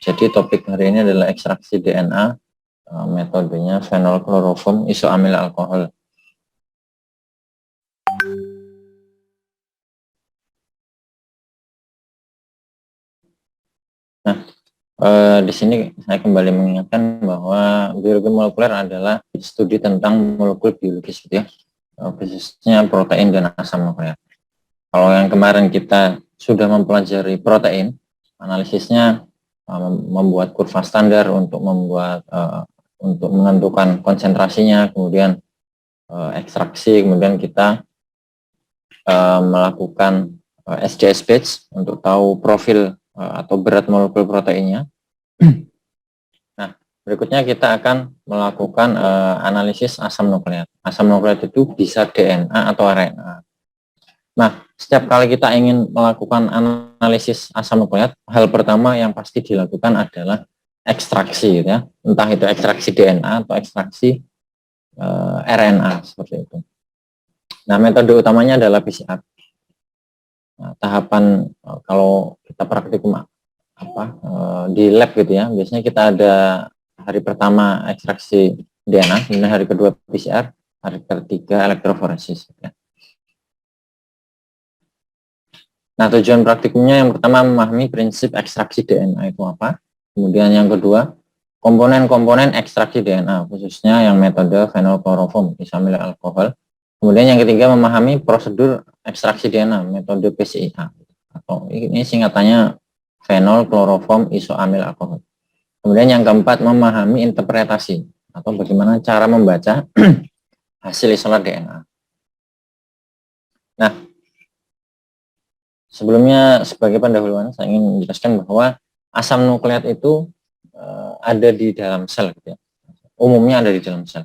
Jadi topik hari ini adalah ekstraksi DNA, metodenya fenolkloroform isoamil alkohol. Nah, di sini saya kembali mengingatkan bahwa biologi molekuler adalah studi tentang molekul biologis, gitu ya, khususnya protein dan asam nukleat. Kalau yang kemarin kita sudah mempelajari protein, analisisnya membuat kurva standar untuk untuk menentukan konsentrasinya, kemudian ekstraksi, kemudian kita melakukan SJS batch untuk tahu profil atau berat molekul proteinnya. Nah, berikutnya kita akan melakukan analisis asam nukleat. Asam nukleat itu bisa DNA atau RNA. Nah, setiap kali kita ingin melakukan analisis asam nukleat, hal pertama yang pasti dilakukan adalah ekstraksi, gitu ya. Entah itu ekstraksi DNA atau ekstraksi RNA, seperti itu. Nah, metode utamanya adalah PCR. Nah, tahapan kalau kita praktikum di lab, gitu ya, biasanya kita ada hari pertama ekstraksi DNA, kemudian hari kedua PCR, hari ketiga elektroforesis, gitu ya. Nah, tujuan praktikumnya yang pertama memahami prinsip ekstraksi DNA itu apa. Kemudian yang kedua, komponen-komponen ekstraksi DNA, khususnya yang metode fenolkloroform isoamil alkohol. Kemudian yang ketiga, memahami prosedur ekstraksi DNA, metode PCIA, atau ini singkatannya fenolkloroform isoamil alkohol. Kemudian yang keempat, memahami interpretasi, atau bagaimana cara membaca hasil isolat DNA. Nah, sebelumnya sebagai pendahuluan saya ingin menjelaskan bahwa asam nukleat itu ada di dalam sel, gitu ya. Umumnya ada di dalam sel.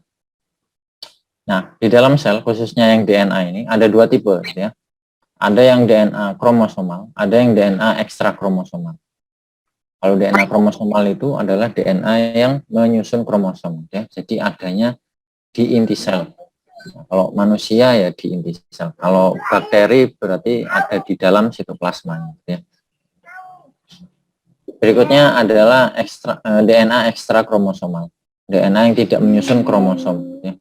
Nah, di dalam sel khususnya yang DNA ini ada dua tipe, gitu ya. Ada yang DNA kromosomal, ada yang DNA ekstra kromosomal. Kalau DNA kromosomal itu adalah DNA yang menyusun kromosom, ya. Jadi adanya di inti sel. Nah, kalau manusia ya di inti sel. Kalau bakteri berarti ada di dalam sitoplasma, ya. Berikutnya adalah DNA ekstra kromosomal. DNA yang tidak menyusun kromosom, ya.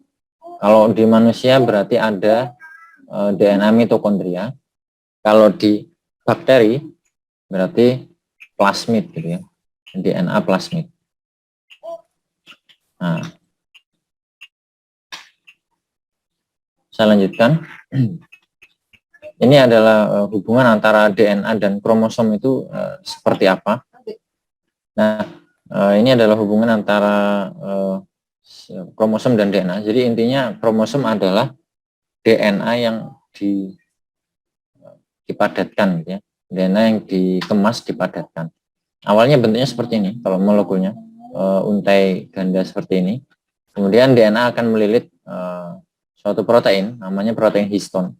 Kalau di manusia berarti ada DNA mitokondria. Kalau di bakteri berarti plasmid, gitu ya. DNA plasmid. Nah, saya lanjutkan. Ini adalah hubungan antara DNA dan kromosom itu seperti apa. Nah, ini adalah hubungan antara kromosom dan DNA. Jadi intinya kromosom adalah DNA yang dipadatkan, gitu ya. DNA yang dikemas dipadatkan. Awalnya bentuknya seperti ini, kalau molekulnya untai ganda seperti ini. Kemudian DNA akan melilit suatu protein, namanya protein histon.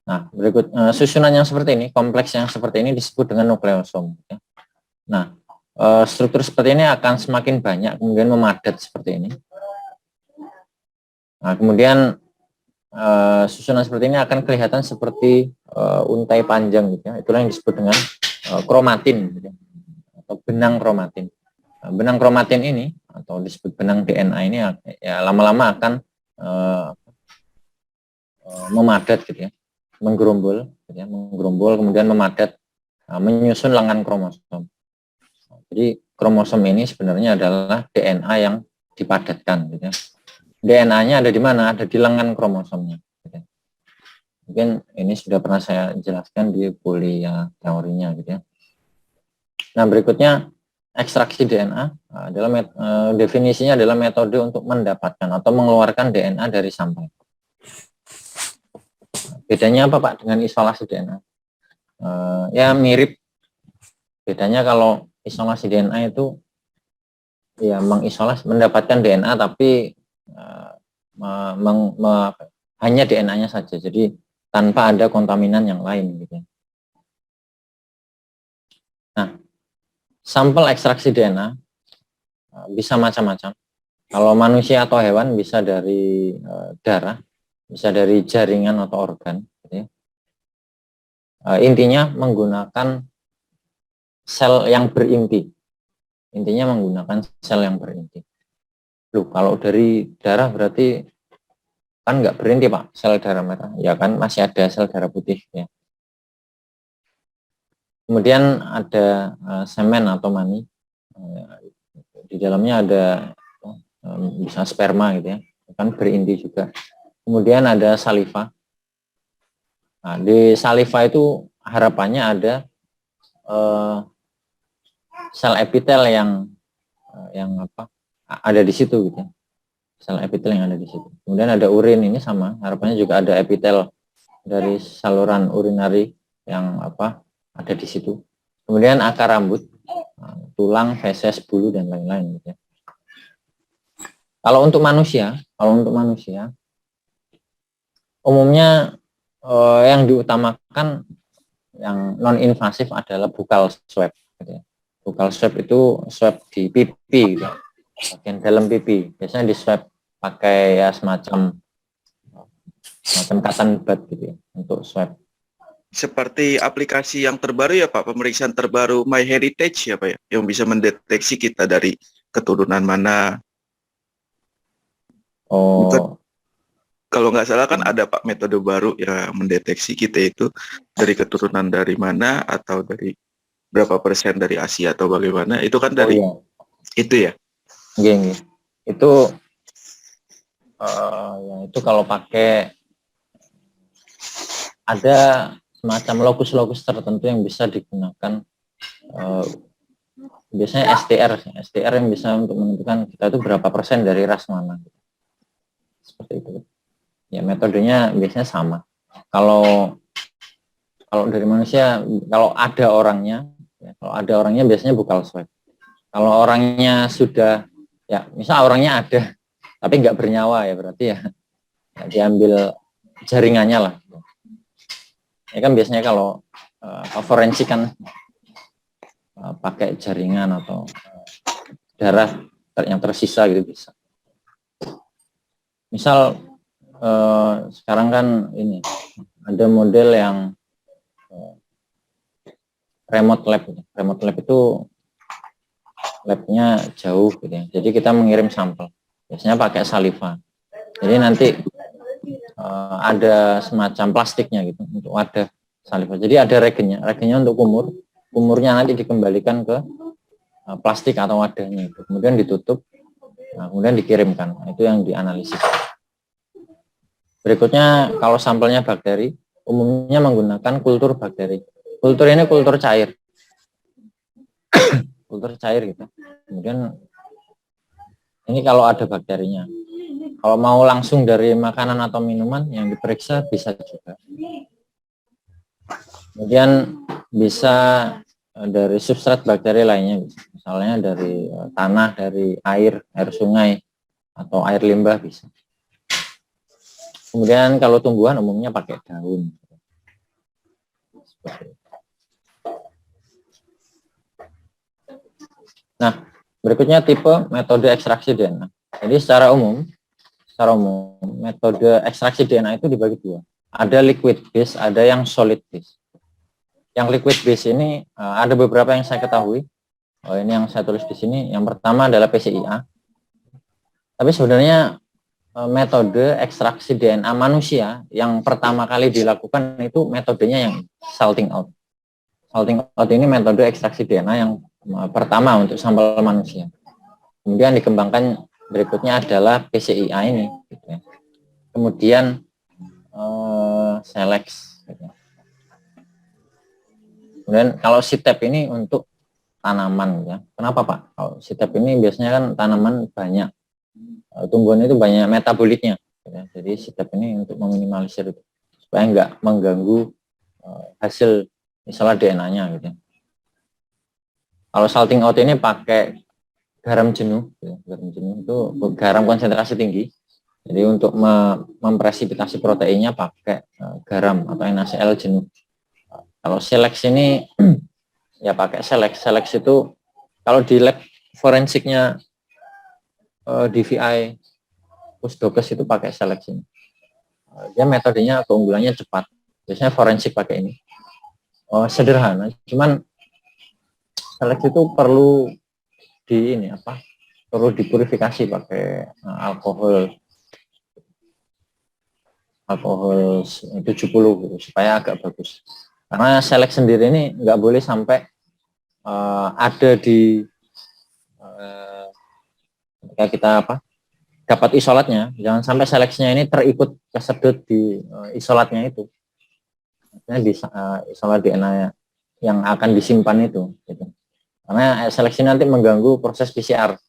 Nah, berikut susunan yang seperti ini, kompleks yang seperti ini disebut dengan nukleosom, ya. Nah, struktur seperti ini akan semakin banyak, kemudian memadat seperti ini. Nah, kemudian susunan seperti ini akan kelihatan seperti untai panjang, gitu ya. Itulah yang disebut dengan kromatin, gitu ya, atau benang kromatin. Nah, benang kromatin ini atau disebut benang DNA ini ya lama-lama akan memadat, gitu ya, menggerombol, gitu ya, menggerombol kemudian memadat, menyusun lengan kromosom. Jadi kromosom ini sebenarnya adalah DNA yang dipadatkan, gitu ya. DNA-nya ada di mana? Ada di lengan kromosomnya, gitu ya. Mungkin ini sudah pernah saya jelaskan di kuliah teorinya, gitu ya. Nah, berikutnya ekstraksi DNA adalah definisinya adalah metode untuk mendapatkan atau mengeluarkan DNA dari sampel. Bedanya apa, Pak, dengan isolasi DNA? Ya mirip. Bedanya kalau isolasi DNA itu ya mengisolasi, mendapatkan DNA tapi hanya DNA-nya saja, jadi tanpa ada kontaminan yang lain, gitu. Nah, sampel ekstraksi DNA bisa macam-macam. Kalau manusia atau hewan bisa dari darah, bisa dari jaringan atau organ, gitu ya. Intinya menggunakan sel yang berinti. Intinya menggunakan sel yang berinti. Loh, kalau dari darah berarti kan nggak berinti Pak, sel darah merah. Ya kan masih ada sel darah putih ya. Kemudian ada semen atau mani. Di dalamnya ada bisa sperma gitu ya, kan berinti juga. Kemudian ada saliva. Nah, di saliva itu harapannya ada sel epitel yang apa ada di situ gitu. Sel epitel yang ada di situ. Kemudian ada urin, ini sama, harapannya juga ada epitel dari saluran urinari yang apa ada di situ. Kemudian akar rambut, tulang, feses, bulu dan lain-lain gitu ya. Kalau untuk manusia umumnya yang diutamakan yang non invasif adalah buccal swab gitu ya. Buccal swab itu swab di pipi gitu, bagian dalam pipi. Biasanya di swab pakai ya semacam cotton bud gitu ya untuk swab. Seperti aplikasi yang terbaru ya Pak, pemeriksaan terbaru MyHeritage ya Pak ya, yang bisa mendeteksi kita dari keturunan mana. Oh, kalau nggak salah kan ada Pak metode baru yang mendeteksi kita itu dari keturunan dari mana atau dari berapa persen dari Asia atau bagaimana, itu kan dari iya. itu ya. Gini, itu ya itu kalau pakai ada semacam lokus-lokus tertentu yang bisa digunakan, biasanya STR yang bisa untuk menentukan kita itu berapa persen dari ras mana, seperti itu ya. Metodenya biasanya sama. Kalau dari manusia, kalau ada orangnya ya, biasanya buccal swab. Kalau orangnya sudah ya, misal orangnya ada tapi nggak bernyawa ya, berarti ya diambil jaringannya lah. Ya kan biasanya kalau forensik kan pakai jaringan atau darah yang tersisa gitu bisa. Misal sekarang kan ini ada model yang remote lab. Remote lab itu labnya jauh gitu ya. Jadi kita mengirim sampel. Biasanya pakai saliva. Jadi nanti ada semacam plastiknya gitu untuk wadah saliva. Jadi ada regennya untuk kumurnya nanti dikembalikan ke plastik atau wadahnya itu. Kemudian ditutup, kemudian dikirimkan. Itu yang dianalisis. Berikutnya kalau sampelnya bakteri, umumnya menggunakan kultur bakteri. Kultur ini kultur cair. Kultur cair gitu. Kemudian ini kalau ada bakterinya. Kalau mau langsung dari makanan atau minuman yang diperiksa bisa juga. Kemudian bisa dari substrat bakteri lainnya, misalnya dari tanah, dari air sungai, atau air limbah bisa. Kemudian kalau tumbuhan umumnya pakai daun. Nah, berikutnya tipe metode ekstraksi DNA. Jadi secara umum metode ekstraksi DNA itu dibagi dua. Ada liquid base, ada yang solid base. Yang liquid base ini ada beberapa yang saya ketahui. Ini yang saya tulis di sini. Yang pertama adalah PCIA. Tapi sebenarnya metode ekstraksi DNA manusia yang pertama kali dilakukan itu metodenya yang salting out. Salting out ini metode ekstraksi DNA yang pertama untuk sampel manusia. Kemudian dikembangkan berikutnya adalah PCIA ini. Gitu ya. Kemudian Selex. Gitu. Kemudian kalau CTEP ini untuk tanaman ya. Kenapa Pak? Kalau CTEP ini biasanya kan tanaman banyak, tumbuhan itu banyak metabolitnya. Ya. Jadi CTEP ini untuk meminimalisir itu supaya nggak mengganggu hasil misalnya DNA-nya gitu. Kalau salting out ini pakai garam jenuh, ya. Garam jenuh itu garam konsentrasi tinggi. Jadi untuk mempresipitasi proteinnya pakai garam atau NaCl jenuh. Kalau Selex ini ya pakai Selex. Selex itu kalau di lab forensiknya DVI Pusdokes itu pakai Selex ini. Dia metodenya keunggulannya cepat. Biasanya forensik pakai ini. Sederhana, cuman seleksi itu perlu perlu dipurifikasi pakai alkohol 70 gitu, supaya agak bagus. Karena selek sendiri ini nggak boleh sampai ada di ketika kita dapat isolatnya, jangan sampai seleksinya ini terikut kesedot di isolatnya itu. Artinya di isolat DNA yang akan disimpan itu gitu. Karena seleksi nanti mengganggu proses PCR.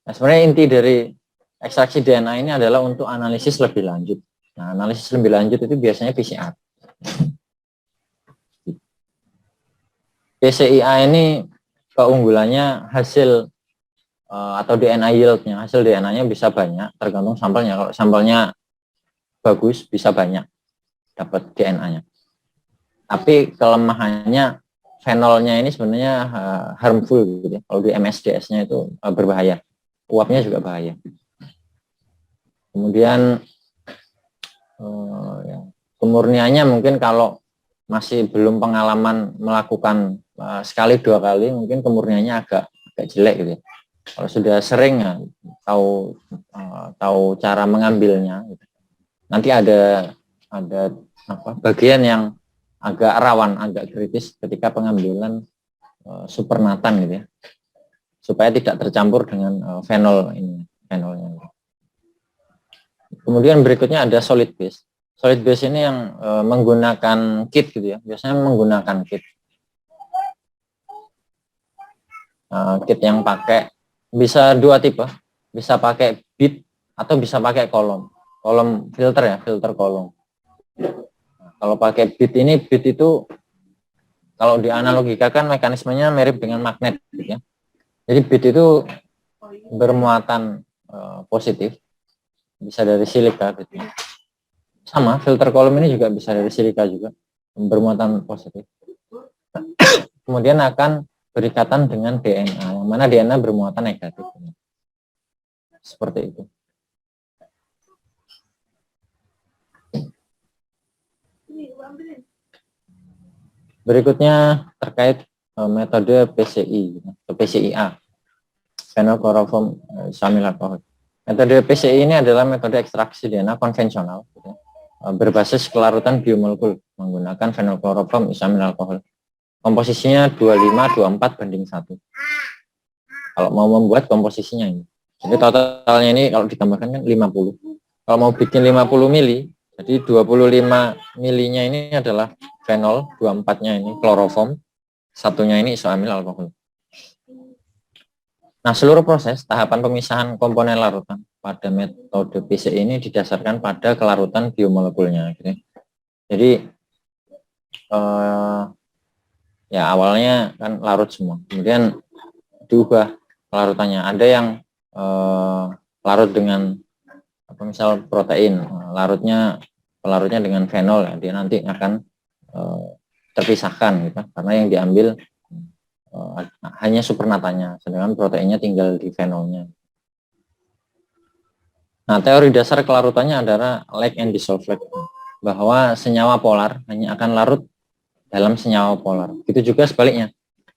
Nah, sebenarnya inti dari ekstraksi DNA ini adalah untuk analisis lebih lanjut. Nah, analisis lebih lanjut itu biasanya PCR. PCIA ini keunggulannya hasil atau DNA yield-nya, hasil DNA-nya bisa banyak, tergantung sampelnya. Kalau sampelnya bagus, bisa banyak dapat DNA-nya. Tapi kelemahannya fenolnya ini sebenarnya harmful gitu ya. Kalau di MSDS-nya itu berbahaya. Uapnya juga bahaya. Kemudian kemurniannya mungkin kalau masih belum pengalaman melakukan sekali 2 kali, mungkin kemurniannya agak jelek gitu ya. Kalau sudah sering ya, tahu cara mengambilnya gitu. Nanti ada bagian yang agak rawan, agak kritis ketika pengambilan supernatan gitu ya, supaya tidak tercampur dengan fenolnya. Kemudian berikutnya ada solid base. Solid base ini yang menggunakan kit gitu ya, biasanya menggunakan kit. Kit yang pakai bisa 2 tipe, bisa pakai bit atau bisa pakai kolom filter ya, filter kolom. Kalau pakai bit itu kalau dianalogikakan mekanismenya mirip dengan magnet gitu ya. Jadi bit itu bermuatan positif, bisa dari silika gitu. Sama filter kolom ini juga bisa dari silika juga, bermuatan positif. Kemudian akan berikatan dengan DNA, yang mana DNA bermuatan negatif. Seperti itu. Berikutnya terkait metode PCI atau PCIA, phenylchloroform isoamyl alkohol. Metode PCI ini adalah metode ekstraksi DNA konvensional berbasis kelarutan biomolekul menggunakan phenylchloroform isoamyl alkohol. Komposisinya 25:24:1. Kalau mau membuat komposisinya ini. Jadi totalnya ini kalau ditambahkan kan 50. Kalau mau bikin 50 mili, jadi 25 milinya ini adalah fenol, 24-nya ini kloroform, satunya ini isoamyl alkohol. Nah, seluruh proses tahapan pemisahan komponen larutan pada metode PCI ini didasarkan pada kelarutan biomolekulnya. Gitu. Jadi ya awalnya kan larut semua, kemudian diubah kelarutannya. Ada yang larut dengan misal protein, pelarutnya dengan fenol, ya, dia nanti akan terpisahkan gitu, karena yang diambil hanya supernatanya, sedangkan proteinnya tinggal di fenolnya. Nah, teori dasar kelarutannya adalah like and dissolve like, bahwa senyawa polar hanya akan larut dalam senyawa polar. Begitu juga sebaliknya,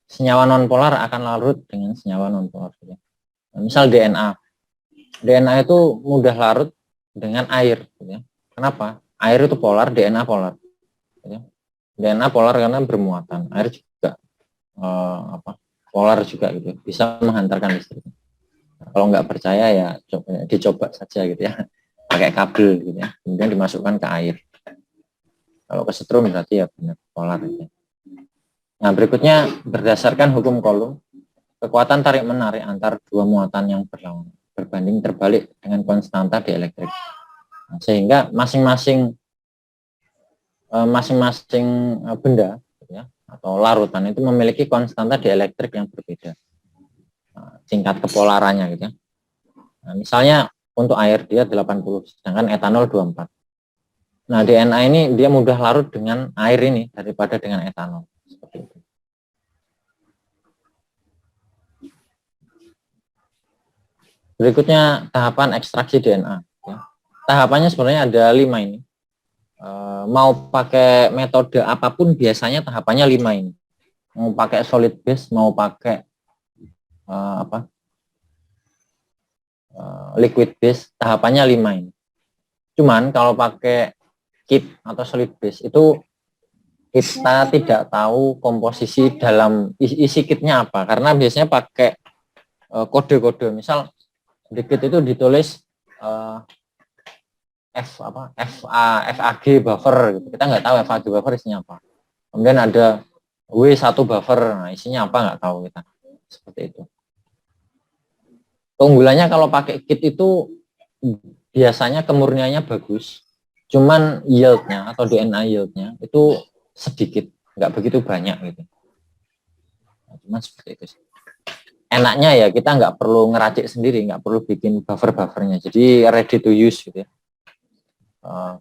senyawa nonpolar akan larut dengan senyawa nonpolar. Nah, misal DNA itu mudah larut dengan air. Gitu ya. Kenapa? Air itu polar, DNA polar. Gitu ya. DNA polar karena bermuatan, air juga polar juga gitu, bisa menghantarkan listrik. Kalau nggak percaya ya dicoba saja gitu ya, pakai kabel gitu ya, kemudian dimasukkan ke air. Kalau kesetrum berarti ya benar polar gitu. Nah, berikutnya berdasarkan hukum Coulomb, kekuatan tarik menarik antar dua muatan yang berlawanan berbanding terbalik dengan konstanta dielektrik. Nah, sehingga masing-masing benda gitu ya, atau larutan itu memiliki konstanta dielektrik yang berbeda. Tingkat kepolarannya gitu ya. Nah, misalnya untuk air dia 80, sedangkan etanol 24. Nah, DNA ini dia mudah larut dengan air ini daripada dengan etanol. Seperti itu. Berikutnya tahapan ekstraksi DNA. Ya. Tahapannya sebenarnya ada 5 ini. Mau pakai metode apapun biasanya tahapannya 5 ini. mau pakai solid base, mau pakai liquid base, tahapannya 5 ini. Cuman kalau pakai kit atau solid base itu kita tidak tahu komposisi dalam isi kitnya apa, karena biasanya pakai kode-kode. Misal di kit itu ditulis FAG buffer gitu. Kita nggak tahu FAG buffer isinya apa. Kemudian ada W1 buffer, nah isinya apa nggak tahu kita. Seperti itu. Keunggulannya kalau pakai kit itu biasanya kemurniannya bagus, cuman yieldnya atau DNA yieldnya itu sedikit, nggak begitu banyak gitu. Nah, cuman seperti itu sih. Enaknya ya kita nggak perlu ngeracik sendiri, nggak perlu bikin buffernya, jadi ready to use gitu ya.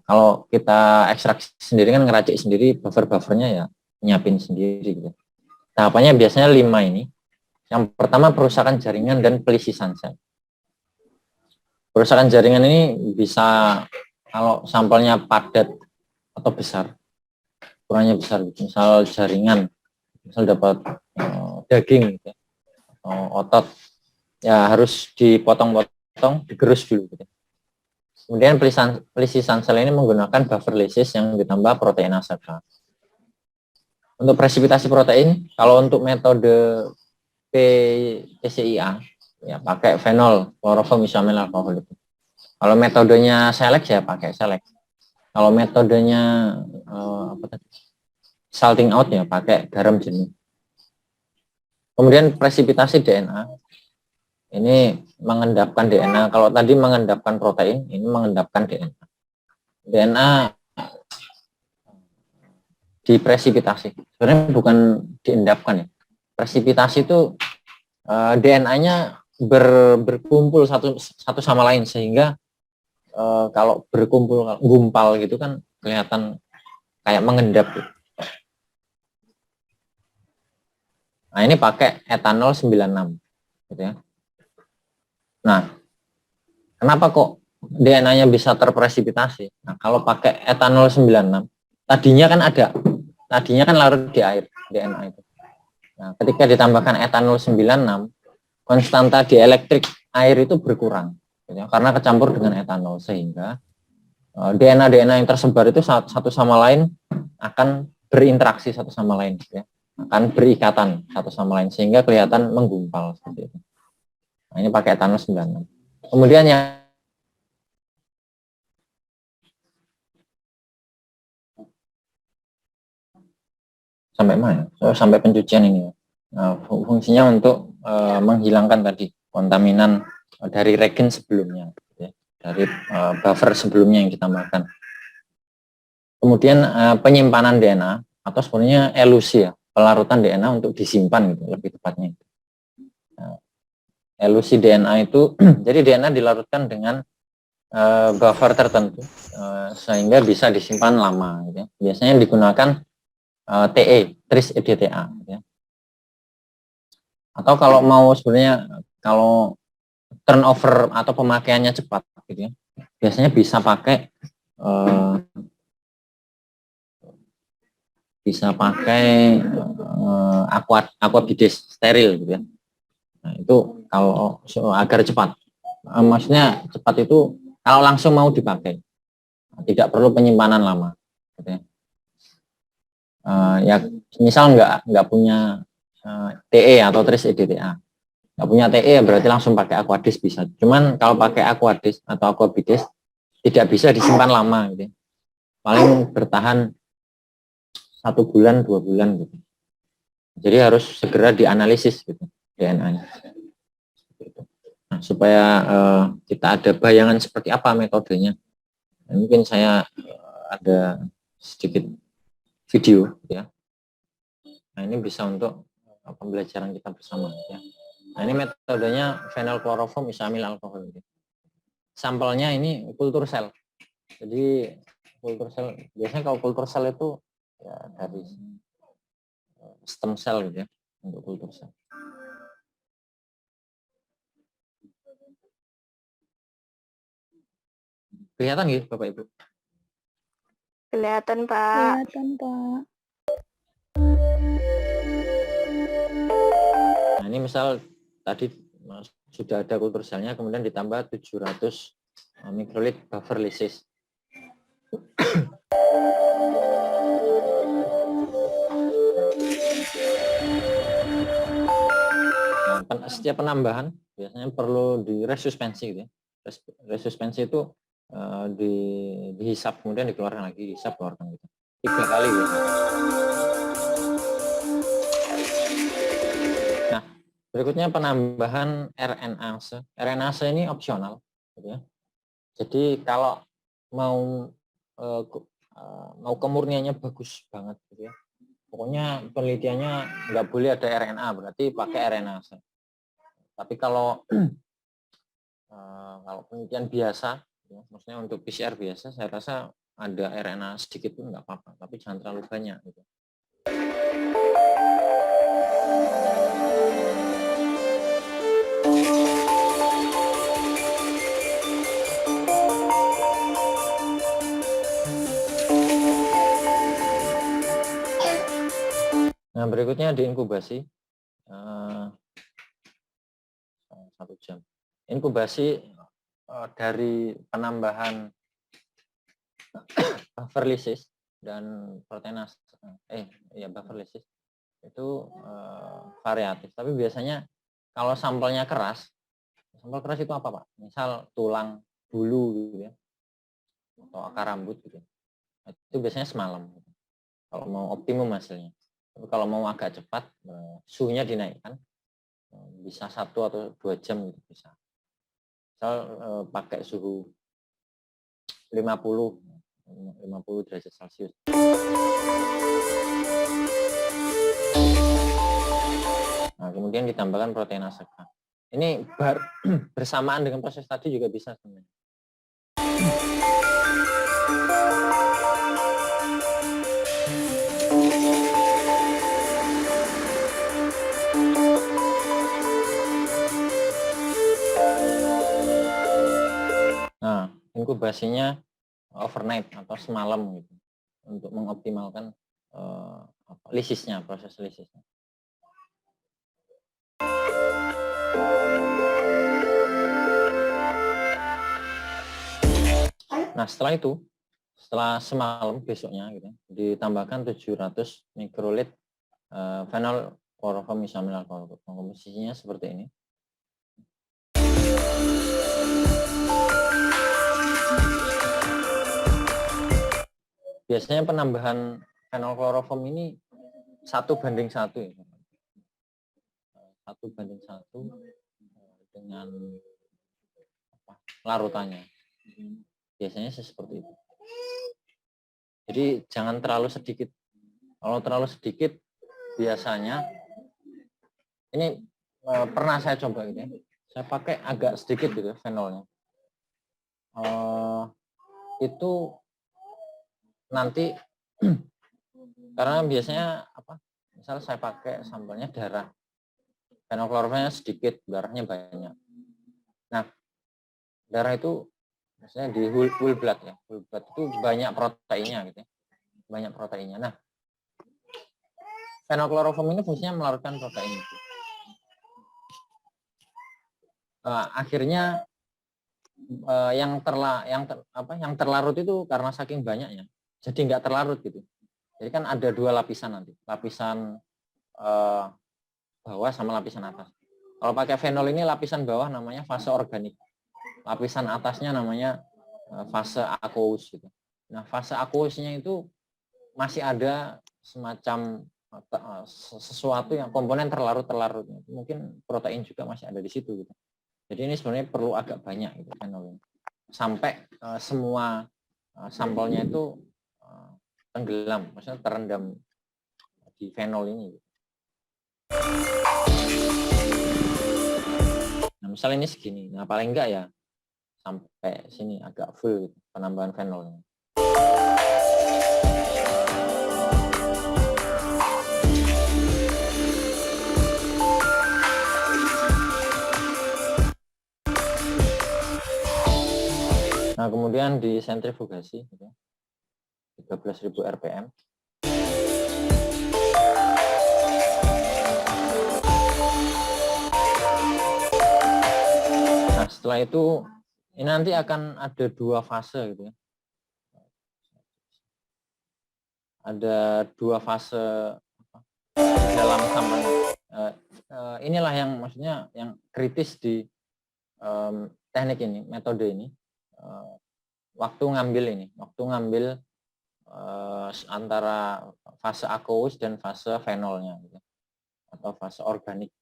Kalau kita ekstrak sendiri kan ngeracik sendiri, buffernya ya nyiapin sendiri gitu. Tahapannya biasanya 5 ini. Yang pertama perusakan jaringan dan pelisisan sel. Perusakan jaringan ini bisa kalau sampelnya padat atau besar, ukurannya besar, misal jaringan, misal dapat daging gitu, atau otot, ya harus dipotong-potong, digerus dulu gitu. Kemudian pelisisan sel ini menggunakan buffer lysis yang ditambah protein asata. Untuk presipitasi protein, kalau untuk metode PCIA ya pakai fenol kloroform isoamil alkohol itu. Kalau metodenya select ya pakai select. Kalau metodenya salting out ya pakai garam jenuh. Kemudian presipitasi DNA ini mengendapkan DNA. Kalau tadi mengendapkan protein, ini mengendapkan DNA. DNA dipresipitasi. Sebenarnya bukan diendapkan ya. Presipitasi itu DNA-nya berkumpul satu sama lain, sehingga kalau berkumpul gumpal gitu kan kelihatan kayak mengendap gitu. Nah, ini pakai etanol 96 gitu ya. Nah, kenapa kok DNA-nya bisa terpresipitasi? Nah, kalau pakai etanol 96, tadinya kan larut di air DNA itu. Nah, ketika ditambahkan etanol 96, konstanta dielektrik air itu berkurang gitu ya, karena kecampur dengan etanol, sehingga DNA yang tersebar itu satu sama lain akan berinteraksi satu sama lain gitu ya, akan berikatan satu sama lain sehingga kelihatan menggumpal seperti itu. Nah, ini pakai etanol 96. Kemudian yang sampai mana? Sampai pencucian ini ya. Nah, fungsinya untuk menghilangkan tadi kontaminan dari regen sebelumnya, ya, dari buffer sebelumnya yang ditambahkan. Kemudian penyimpanan DNA atau sebenarnya elusi ya, pelarutan DNA untuk disimpan gitu, lebih tepatnya. Nah, elusi DNA itu jadi DNA dilarutkan dengan buffer tertentu sehingga bisa disimpan lama gitu ya. Biasanya digunakan TE, tris EDTA gitu ya. Atau kalau mau sebenarnya kalau turnover atau pemakaiannya cepat gitu ya, biasanya bisa pakai aquabides steril gitu ya. Nah, itu kalau agar cepat. Maksudnya cepat itu kalau langsung mau dipakai, tidak perlu penyimpanan lama gitu ya. Ya misal nggak punya TE atau tris EDTA, nggak punya TE ya berarti langsung pakai aquadis bisa. Cuman kalau pakai aquadis atau aquabides tidak bisa disimpan lama gitu. Paling bertahan 1 bulan 2 bulan gitu. Jadi harus segera dianalisis gitu DNA-nya. Nah, supaya kita ada bayangan seperti apa metodenya. Nah, mungkin saya ada sedikit video ya. Nah, ini bisa untuk pembelajaran kita bersama ya. Nah, ini metodenya phenylchloroform isoamil alkohol. Sampelnya ini kultur sel. Jadi kultur sel biasanya kalau kultur sel itu ya dari stem cell gitu ya untuk kultur sel. Kelihatan gitu Bapak Ibu? Kelihatan, Pak. Kelihatan, Pak. ini misal tadi sudah ada kultur selnya, kemudian ditambah 700 mikrolit buffer lysis. Nah, setiap penambahan biasanya perlu diresuspensi gitu ya. Resuspensi itu dihisap, kemudian dikeluarkan lagi, dihisap, keluarkan gitu. 3 kali gitu. Nah, berikutnya penambahan RNase. RNase ini opsional gitu ya. Jadi kalau mau kemurniannya bagus banget gitu ya. Pokoknya penelitiannya nggak boleh ada RNA, berarti pakai RNase. Tapi kalau kalau penelitian biasa, ya, maksudnya untuk PCR biasa, saya rasa ada RNA sedikit pun nggak apa-apa, tapi jangan terlalu banyak gitu. Nah, berikutnya diinkubasi 1 jam. Inkubasi dari penambahan buffer lysis dan proteinase, buffer lysis itu variatif. Tapi biasanya kalau sampelnya keras, sampel keras itu apa Pak? Misal tulang, bulu gitu ya, atau akar rambut gitu. Itu biasanya semalam. Gitu. Kalau mau optimum hasilnya. Tapi kalau mau agak cepat, suhunya dinaikkan, bisa 1 atau 2 jam gitu bisa. Misal pakai suhu 50 derajat Celcius. Nah, kemudian ditambahkan proteinase K. Ini bersamaan dengan proses tadi juga bisa sebenarnya. Nah, inkubasinya overnight atau semalam gitu untuk mengoptimalkan lisisnya, proses lisisnya. Nah, setelah semalam besoknya gitu, ditambahkan 700 mikrolit phenol kloroform isoamil alkohol. Komposisinya seperti ini. Biasanya penambahan phenol kloroform ini 1:1 ya. 1:1 dengan larutannya. Biasanya seperti itu. Jadi jangan terlalu sedikit. Kalau terlalu sedikit, biasanya ini pernah saya coba gitu ya. Saya pakai agak sedikit gitu fenolnya. Itu nanti karena biasanya misal saya pakai sampelnya darah, fenolkloroformnya sedikit, darahnya banyak. Nah, darah itu misalnya di whole blood ya, whole blood itu banyak proteinnya gitu ya, banyak proteinnya. Nah, fenolkloroform ini fungsinya melarutkan protein itu. Akhirnya yang terlarut itu karena saking banyaknya, jadi nggak terlarut gitu. Jadi kan ada 2 lapisan nanti, lapisan bawah sama lapisan atas. Kalau pakai fenol ini lapisan bawah namanya fase organik, lapisan atasnya namanya fase aqueous gitu. Nah, fase aqueousnya itu masih ada semacam sesuatu yang komponen terlarutnya. Mungkin protein juga masih ada di situ gitu. Jadi ini sebenarnya perlu agak banyak gitu fenol ini. Sampai semua sampelnya itu tenggelam, maksudnya terendam di fenol ini. Nah, misalnya ini segini, nah paling enggak ya sampai sini agak full gitu, penambahan fenolnya. Nah, kemudian disentrifugasi gitu, 13.000 rpm. setelah itu ini nanti akan ada 2 fase gitu ya. Ada 2 fase dalam sampel. Inilah yang maksudnya yang kritis di teknik ini, metode ini. Waktu ngambil antara fase aqueous dan fase fenolnya gitu, atau fase organik.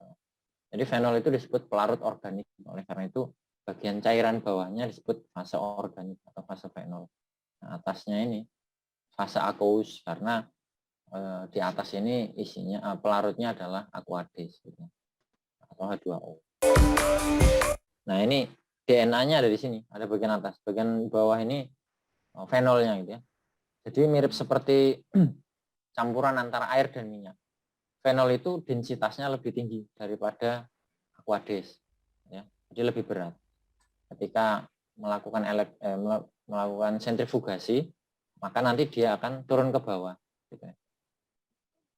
Jadi fenol itu disebut pelarut organik, oleh karena itu bagian cairan bawahnya disebut fase organik atau fase fenol. Nah, atasnya ini fase aqueous karena di atas ini isinya pelarutnya adalah aquades gitu, atau H2O. Nah, ini DNA-nya ada di sini, ada bagian atas, bagian bawah ini fenolnya gitu ya. Jadi mirip seperti campuran antara air dan minyak. Fenol itu densitasnya lebih tinggi daripada aquades, ya. Jadi lebih berat. Ketika melakukan sentrifugasi, maka nanti dia akan turun ke bawah, gitu ya.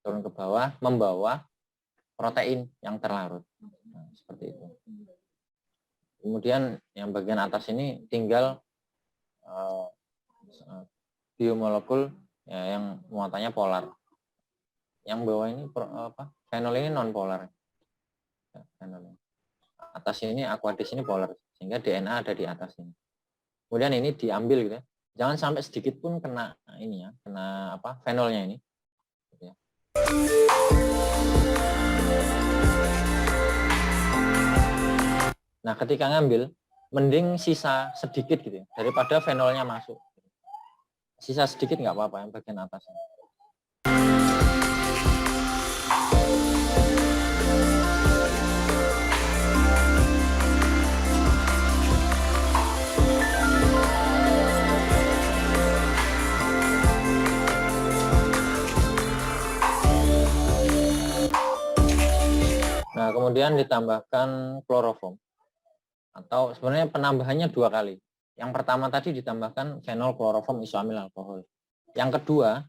Turun ke bawah, membawa protein yang terlarut. Nah, seperti itu. Kemudian yang bagian atas ini tinggal biomolekul ya, yang muatannya polar. Yang bawah ini fenol ini non polar. Ya, fenol. Atas ini aquades ini polar, sehingga DNA ada di atas ini. Kemudian ini diambil gitu ya. Jangan sampai sedikit pun kena ini ya, kena fenolnya ini. Gitu ya. Nah, ketika ngambil, mending sisa sedikit gitu ya, daripada fenolnya masuk. Sisa sedikit nggak apa-apa yang bagian atasnya. Nah, kemudian ditambahkan kloroform. Atau sebenarnya penambahannya 2 kali. Yang pertama tadi ditambahkan fenol kloroform isoamil alkohol. Yang kedua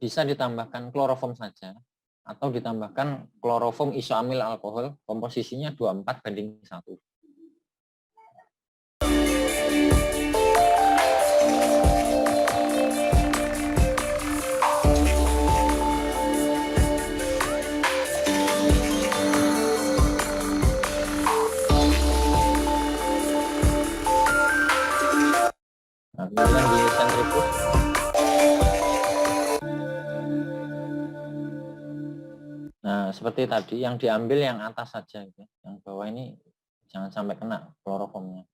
bisa ditambahkan kloroform saja atau ditambahkan kloroform isoamil alkohol, komposisinya 24:1. Nah, kemudian di sentrifug. Nah, seperti tadi yang diambil yang atas saja gitu. Yang bawah ini jangan sampai kena kloroformnya.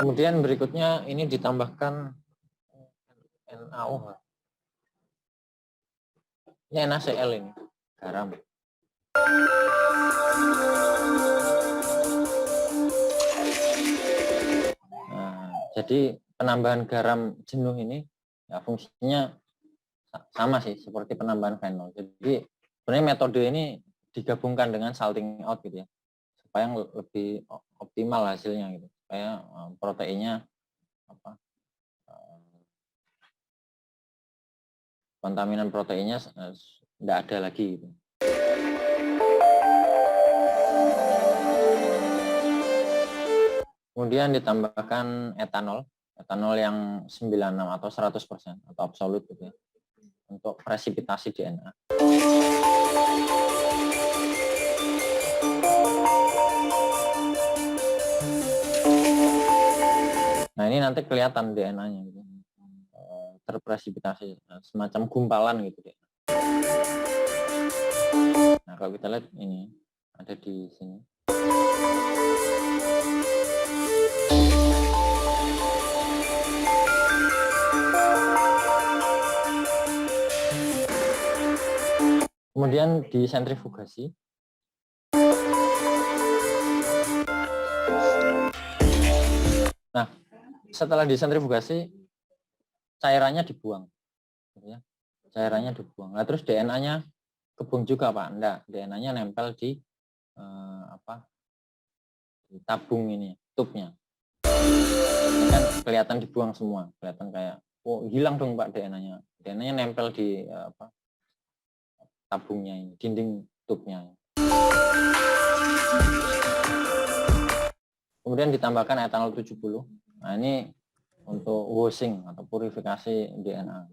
Kemudian berikutnya ini ditambahkan NaOH. Ini NaCl ini, garam. Nah, jadi penambahan garam jenuh ini ya fungsinya sama sih seperti penambahan fenol. Jadi sebenarnya metode ini digabungkan dengan salting out gitu ya, supaya lebih optimal hasilnya gitu, supaya proteinnya kontaminan proteinnya tidak ada lagi gitu. Kemudian ditambahkan etanol yang 96 atau 100% atau absolut gitu ya, untuk presipitasi DNA. Nah, ini nanti kelihatan DNA-nya gitu. Terpresipitasi, semacam gumpalan gitu deh. Nah, kalau kita lihat ini ada di sini. Kemudian disentrifugasi. Nah, setelah disentrifugasi, cairannya dibuang, ya. Cairannya dibuang. Nah, terus DNA-nya kebuang juga, Pak? Enggak, DNA-nya nempel di di tabung ini, tubnya. Ini kan kelihatan dibuang semua, kelihatan kayak oh hilang dong Pak DNA-nya. DNA-nya nempel di tabungnya ini, dinding tubnya. Kemudian ditambahkan etanol 70. Nah, ini untuk washing atau purifikasi DNA.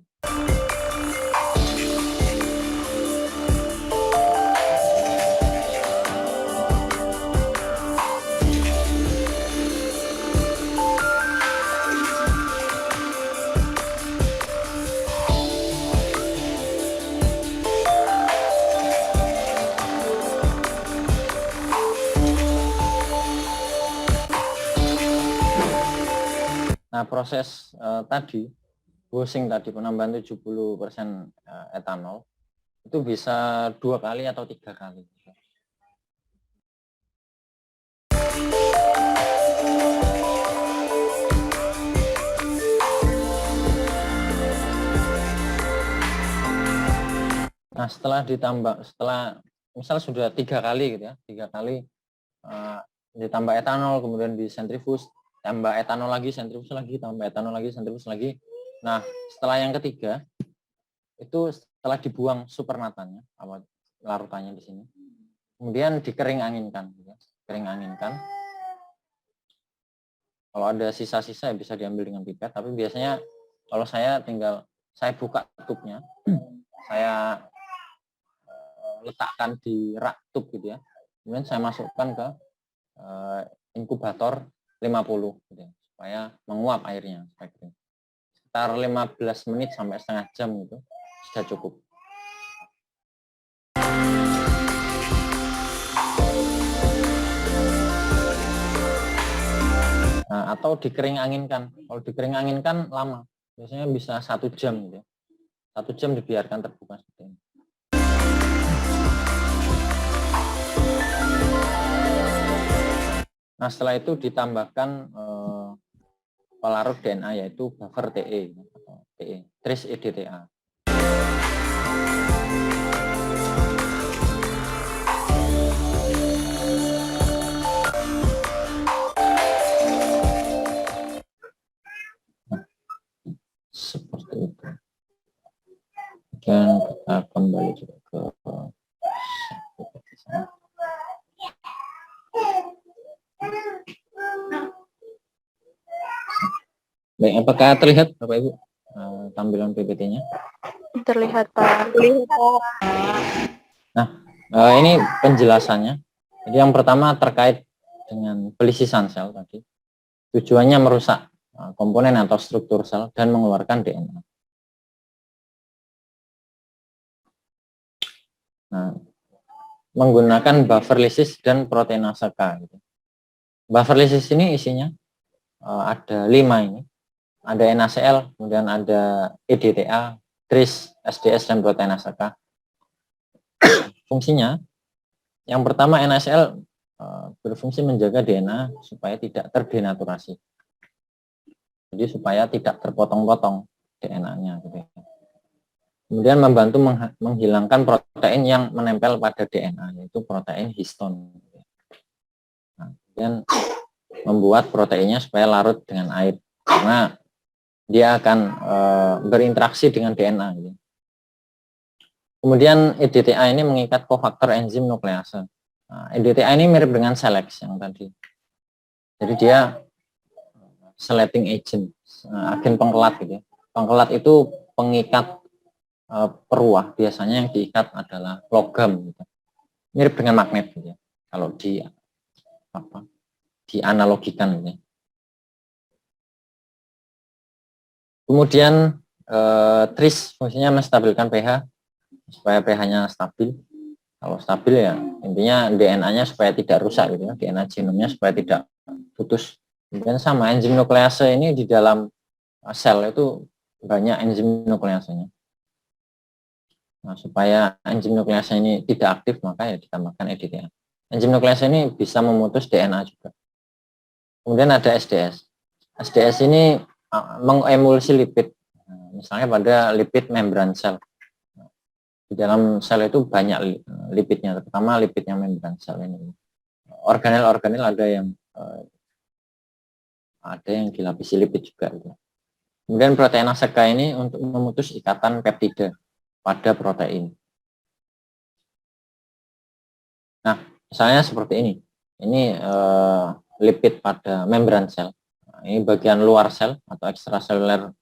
Nah, proses tadi, washing tadi, penambahan 70% etanol, itu bisa 2 kali atau 3 kali. Nah, setelah misal sudah 3 kali gitu ya, 3 kali ditambah etanol, kemudian disentrifus, tambah etanol lagi, sentrifus lagi, tambah etanol lagi, sentrifus lagi. Nah, setelah yang ketiga, itu setelah dibuang supernatannya, larutannya di sini, kemudian dikering anginkan. Kering anginkan. Kalau ada sisa-sisa ya bisa diambil dengan pipet, tapi biasanya kalau saya buka tutupnya, saya letakkan di rak tub gitu ya. Kemudian saya masukkan ke inkubator 50 gitu ya, supaya menguap airnya. Sekitar 15 menit sampai setengah jam itu sudah cukup. Nah, atau dikering anginkan. Kalau dikering anginkan lama, biasanya bisa 1 jam gitu ya. 1 jam dibiarkan terbuka seperti ini. Nah, setelah itu ditambahkan pelarut DNA, yaitu buffer TE atau TE, trace EDTA. Nah, seperti itu. Dan kita kembali juga ke baik, apakah terlihat Bapak Ibu tampilan PPT-nya? Terlihat Pak. Nah, ini penjelasannya. Jadi yang pertama terkait dengan pelisisan sel tadi. Tujuannya merusak komponen atau struktur sel dan mengeluarkan DNA. Nah, menggunakan buffer lysis dan proteinase K. Gitu. Buffer lysis ini isinya ada 5 ini. Ada NaCl, kemudian ada EDTA, TRIS, SDS, dan proteinase K. Fungsinya, yang pertama NaCl berfungsi menjaga DNA supaya tidak terdenaturasi. Jadi supaya tidak terpotong-potong DNA-nya. Gitu. Kemudian membantu menghilangkan protein yang menempel pada DNA, yaitu protein histon. Nah, kemudian membuat proteinnya supaya larut dengan air, karena dia akan berinteraksi dengan DNA. Gitu. Kemudian EDTA ini mengikat kofaktor enzim nuklease. Nah, EDTA ini mirip dengan Selex yang tadi. Jadi dia selating agent, agen pengkelat gitu ya. Pengkelat itu pengikat peruah, biasanya yang diikat adalah logam gitu. Mirip dengan magnet gitu ya. Kalau dianalogikan gitu ya. Kemudian TRIS fungsinya menstabilkan pH supaya pH-nya stabil. Kalau stabil ya intinya DNA-nya supaya tidak rusak gitu ya, DNA genomnya supaya tidak putus. Kemudian sama enzim nuklease ini di dalam sel itu banyak enzim nukleasenya. Nah, supaya enzim nuklease ini tidak aktif maka ya ditambahkan EDTA. Enzim nuklease ini bisa memutus DNA juga. Kemudian ada SDS. SDS ini mengemulsi lipid. Misalnya pada lipid membran sel. Di dalam sel itu banyak lipidnya, terutama lipidnya membran sel ini. Organel-organel ada yang dilapisi lipid juga. Gitu. Kemudian protein ACK ini untuk memutus ikatan peptida pada protein. Nah, misalnya seperti ini. Ini lipid pada membran sel. Nah, ini bagian luar sel atau ekstraseluler.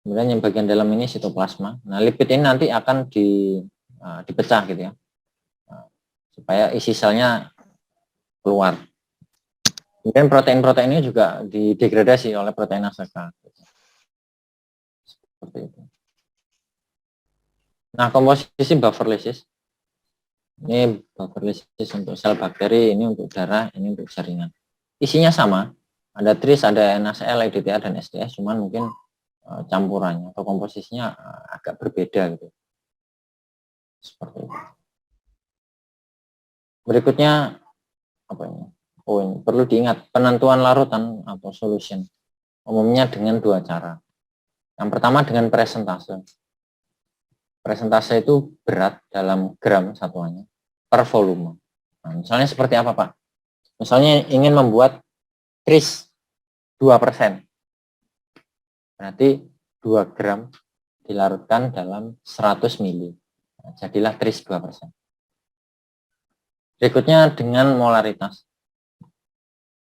Kemudian yang bagian dalam ini sitoplasma. Nah, lipid ini nanti akan dipecah gitu ya. Supaya isi selnya keluar. Kemudian protein-protein ini juga didegradasi oleh protein ACK. Seperti itu. Nah, komposisi buffer lysis. Ini buffer lysis untuk sel bakteri, ini untuk darah, ini untuk jaringan. Isinya sama, ada tris, ada NaCl, EDTA, dan SDS, cuman mungkin campurannya atau komposisinya agak berbeda gitu. Seperti itu. Berikutnya apa ini? Oh, ini perlu diingat penentuan larutan atau solution umumnya dengan dua cara. Yang pertama dengan presentase. Presentase itu berat dalam gram satuannya per volume. Nah, misalnya seperti apa, Pak? Misalnya ingin membuat tris 2%. Berarti 2 gram dilarutkan dalam 100 mili. Nah, jadilah tris 2%. Berikutnya dengan molaritas.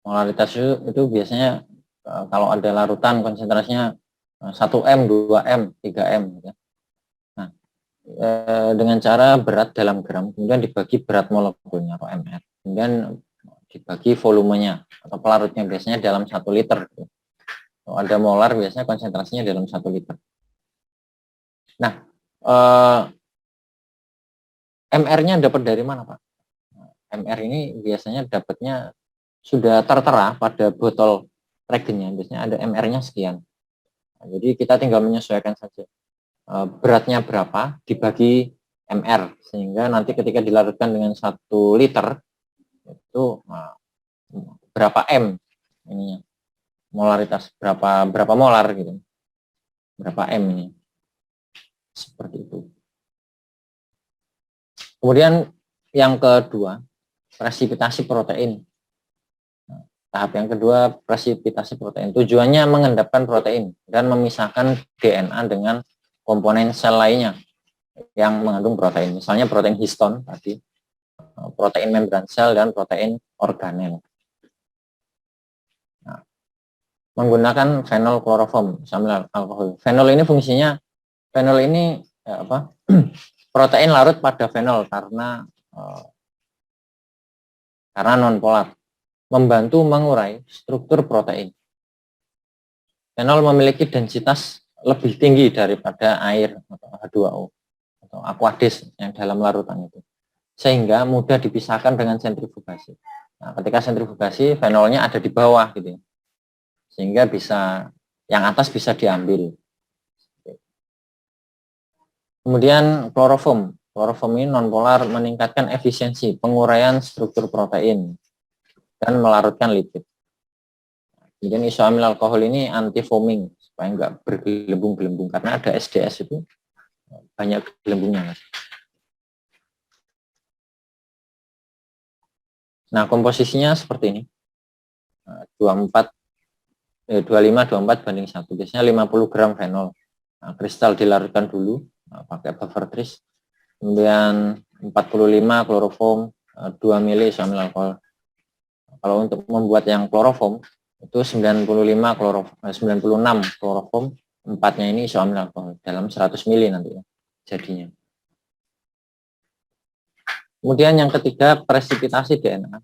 Molaritas itu biasanya kalau ada larutan konsentrasinya 1M, 2M, 3M. Gitu. Nah, dengan cara berat dalam gram, kemudian dibagi berat molekulnya atau MR. Kemudian dibagi volumenya atau pelarutnya biasanya dalam 1 liter. Gitu. Kalau ada molar biasanya konsentrasinya dalam 1 liter. Nah, MR-nya dapat dari mana, Pak? MR ini biasanya dapatnya sudah tertera pada botol regennya, biasanya ada MR-nya sekian. Nah, jadi kita tinggal menyesuaikan saja beratnya berapa dibagi MR, sehingga nanti ketika dilarutkan dengan 1 liter itu berapa M ininya, molaritas berapa molar gitu, berapa M ini, seperti itu. Kemudian yang kedua, presipitasi protein. Tahap yang kedua, presipitasi protein. Tujuannya mengendapkan protein dan memisahkan DNA dengan komponen sel lainnya yang mengandung protein. Misalnya protein histon tadi, protein membran sel, dan protein organel. Nah, menggunakan fenol kloroform, misalnya alkohol. Fenol ini fungsinya, fenol ini protein larut pada fenol karena nonpolar. Membantu mengurai struktur protein. Fenol memiliki densitas lebih tinggi daripada air atau H2O atau aqueous yang dalam larutan itu, sehingga mudah dipisahkan dengan sentrifugasi. Nah, ketika sentrifugasi, fenolnya ada di bawah gitu, sehingga bisa yang atas bisa diambil. Kemudian kloroform. Kloroform ini nonpolar meningkatkan efisiensi penguraian struktur protein dan melarutkan lipid. Kemudian isoamil alkohol ini anti foaming supaya enggak bergelembung-gelembung karena ada SDS itu banyak gelembungnya. Nah, komposisinya seperti ini. 25 24 banding 1. Biasanya 50 gram fenol. Nah, kristal dilarutkan dulu pakai buffer tris. Kemudian 45 kloroform, 2 mili isoamil alkohol. Kalau untuk membuat yang kloroform itu 96 kloroform, 4-nya ini isoamil alkohol dalam 100 mili nanti ya jadinya. Kemudian yang ketiga, presipitasi DNA.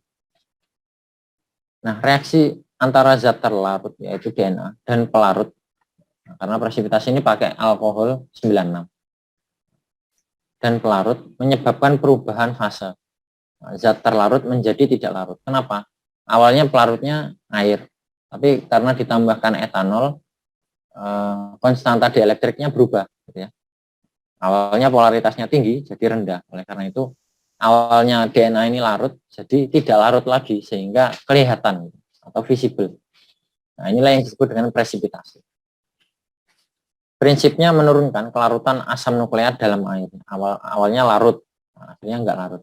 Nah, reaksi antara zat terlarut yaitu DNA dan pelarut, karena presipitasi ini pakai alkohol 96 dan pelarut, menyebabkan perubahan fase. Zat terlarut menjadi tidak larut. Kenapa? Awalnya pelarutnya air, tapi karena ditambahkan etanol, konstanta dielektriknya berubah, gitu ya. Awalnya polaritasnya tinggi, jadi rendah. Oleh karena itu, awalnya DNA ini larut, jadi tidak larut lagi, sehingga kelihatan atau visible. Nah, inilah yang disebut dengan presipitasi. Prinsipnya menurunkan kelarutan asam nukleat dalam air. Awalnya larut, akhirnya enggak larut.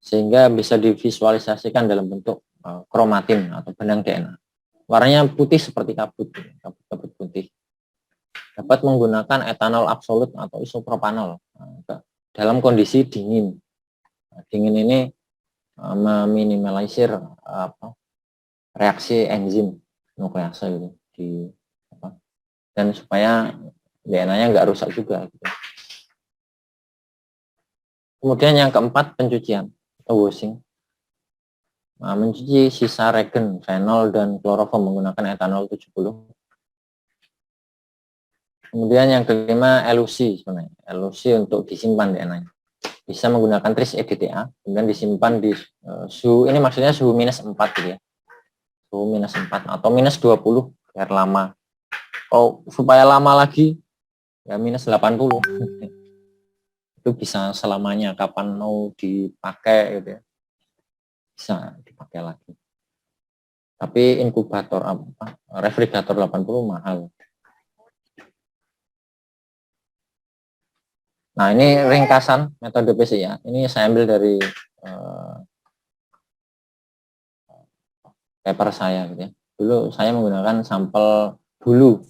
Sehingga bisa divisualisasikan dalam bentuk kromatin atau benang DNA. warnanya putih seperti kabut, kabut putih. Dapat menggunakan etanol absolut atau isopropanol dalam kondisi dingin. Dingin ini meminimalisir reaksi enzim nuklease gitu dan supaya DNA-nya nggak rusak juga gitu. Kemudian yang keempat, pencucian atau washing. Mencuci sisa regen, fenol, dan kloroform menggunakan etanol 70. Kemudian yang kelima, elusi sebenarnya. Elusi untuk disimpan DNA-nya. Bisa menggunakan tris EDTA, kemudian disimpan di suhu, ini maksudnya suhu -4 gitu ya. Suhu -4 atau -20 biar lama. Oh, supaya lama lagi ya -80. Itu bisa selamanya, kapan mau dipakai gitu ya, bisa dipakai lagi. Tapi inkubator refrigerator 80 mahal. Nah, ini ringkasan metode PCA. Ini saya ambil dari paper saya gitu ya. Dulu saya menggunakan sampel bulu.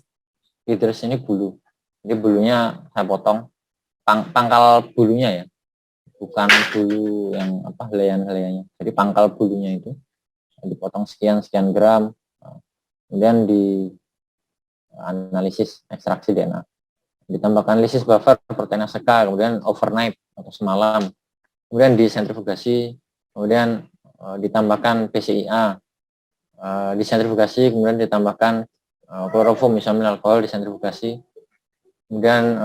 Hidris ini bulu. Jadi bulunya saya potong, pangkal bulunya ya, bukan bulu yang helaian-helaiannya. Jadi pangkal bulunya itu dipotong sekian gram, kemudian di analisis ekstraksi DNA, ditambahkan lisis buffer protein ACK, kemudian overnight atau semalam, kemudian disentrifugasi, kemudian ditambahkan PCIA, disentrifugasi, kemudian ditambahkan kloroform misalnya alkohol, disentrifugasi, kemudian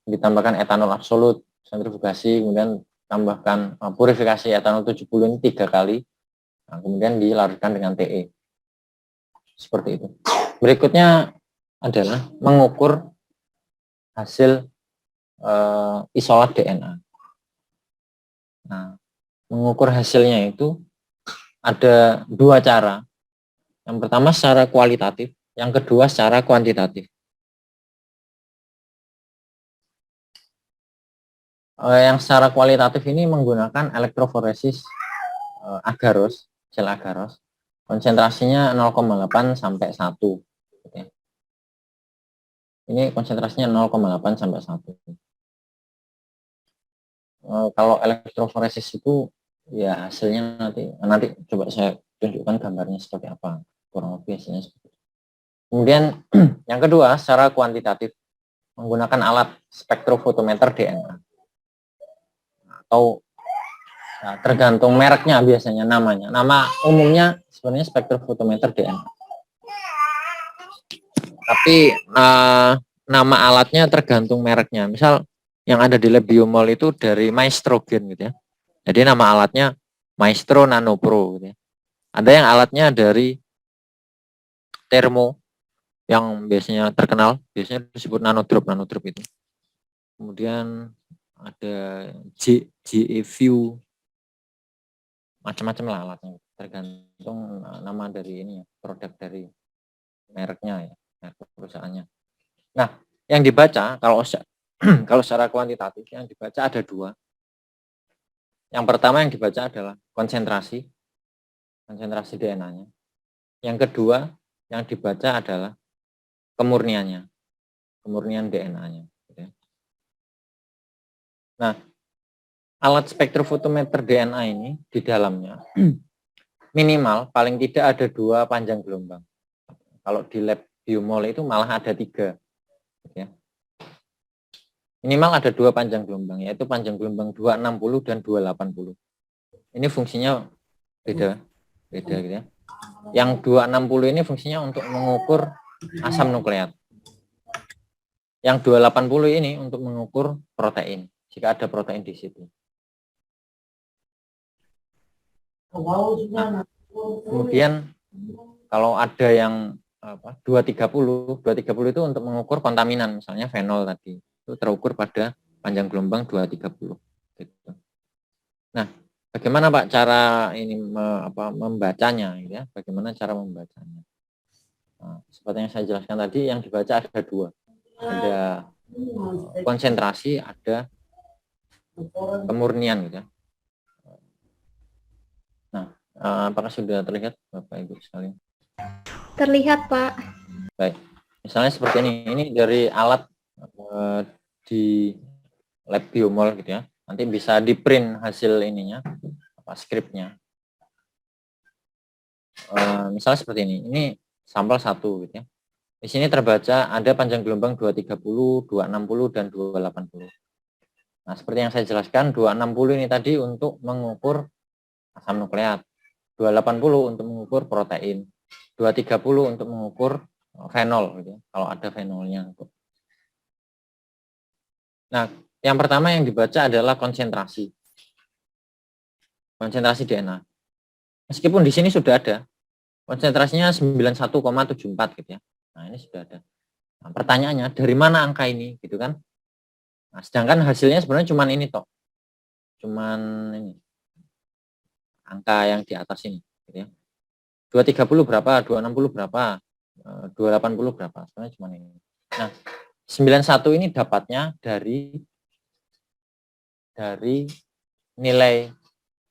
ditambahkan etanol absolut, sentrifugasi, kemudian tambahkan purifikasi etanol 70 ini 3 kali, nah, kemudian dilarutkan dengan TE. Seperti itu. Berikutnya adalah mengukur hasil isolat DNA. Nah, mengukur hasilnya itu ada 2 cara. Yang pertama secara kualitatif, yang kedua secara kuantitatif. Yang secara kualitatif ini menggunakan elektroforesis agarose, sel agarose. Konsentrasinya 0,8 sampai 1. Ini konsentrasinya 0,8 sampai 1. Kalau elektroforesis itu ya hasilnya nanti coba saya tunjukkan gambarnya seperti apa, kurang lebih hasilnya seperti itu. Kemudian yang kedua secara kuantitatif menggunakan alat spektrofotometer DNA atau tergantung mereknya, biasanya namanya. Nama umumnya sebenarnya spektrofotometer DNA. Tapi nama alatnya tergantung mereknya. Misal yang ada di lab Biomol itu dari Maestrogen gitu ya. Jadi nama alatnya Maestro Nano Pro gitu ya. Ada yang alatnya dari Thermo yang biasanya terkenal, biasanya disebut nanodrop itu. Kemudian ada GE View, macam-macam lah alatnya, tergantung nama dari ini ya, produk dari mereknya ya, merek perusahaannya. Nah, yang dibaca kalau secara kuantitatif yang dibaca ada 2. Yang pertama yang dibaca adalah konsentrasi DNA-nya. Yang kedua yang dibaca adalah kemurniannya, kemurnian DNA-nya. Nah, alat spektrofotometer DNA ini di dalamnya minimal paling tidak ada 2 panjang gelombang. Kalau di lab Biomol itu malah ada 3. Ya. Minimal ada 2 panjang gelombang, yaitu panjang gelombang 260 dan 280. Ini fungsinya beda gitu ya. Yang 260 ini fungsinya untuk mengukur asam nukleat. Yang 280 ini untuk mengukur protein, jika ada protein di situ. Nah, kemudian kalau ada yang 230 itu untuk mengukur kontaminan, misalnya fenol tadi, itu terukur pada panjang gelombang 230. Gitu. Nah, bagaimana Pak cara ini membacanya ya? Bagaimana cara membacanya? Nah, seperti yang saya jelaskan tadi, yang dibaca ada 2. Ada konsentrasi, ada kemurnian gitu ya. Nah, apakah sudah terlihat Bapak Ibu sekalian? Terlihat, Pak. Baik. Misalnya seperti ini dari alat di lab biomol gitu ya. Nanti bisa di print hasil ininya, skripnya. Misalnya seperti ini sampel 1 gitu ya. Di sini terbaca ada panjang gelombang 230, 260 dan 280. Nah, seperti yang saya jelaskan, 260 ini tadi untuk mengukur asam nukleat, 280 untuk mengukur protein, 230 untuk mengukur fenol gitu ya, kalau ada fenolnya. Nah, yang pertama yang dibaca adalah konsentrasi DNA. Meskipun di sini sudah ada konsentrasinya 91,74 gitu ya. Nah, ini sudah ada. Nah, pertanyaannya dari mana angka ini gitu kan? Nah, sedangkan hasilnya sebenarnya cuman ini toh. Cuman ini. Angka yang di atas ini gitu ya. 230 berapa? 260 berapa? 280 berapa? Sebenarnya cuman ini. Nah, 91 ini dapatnya dari nilai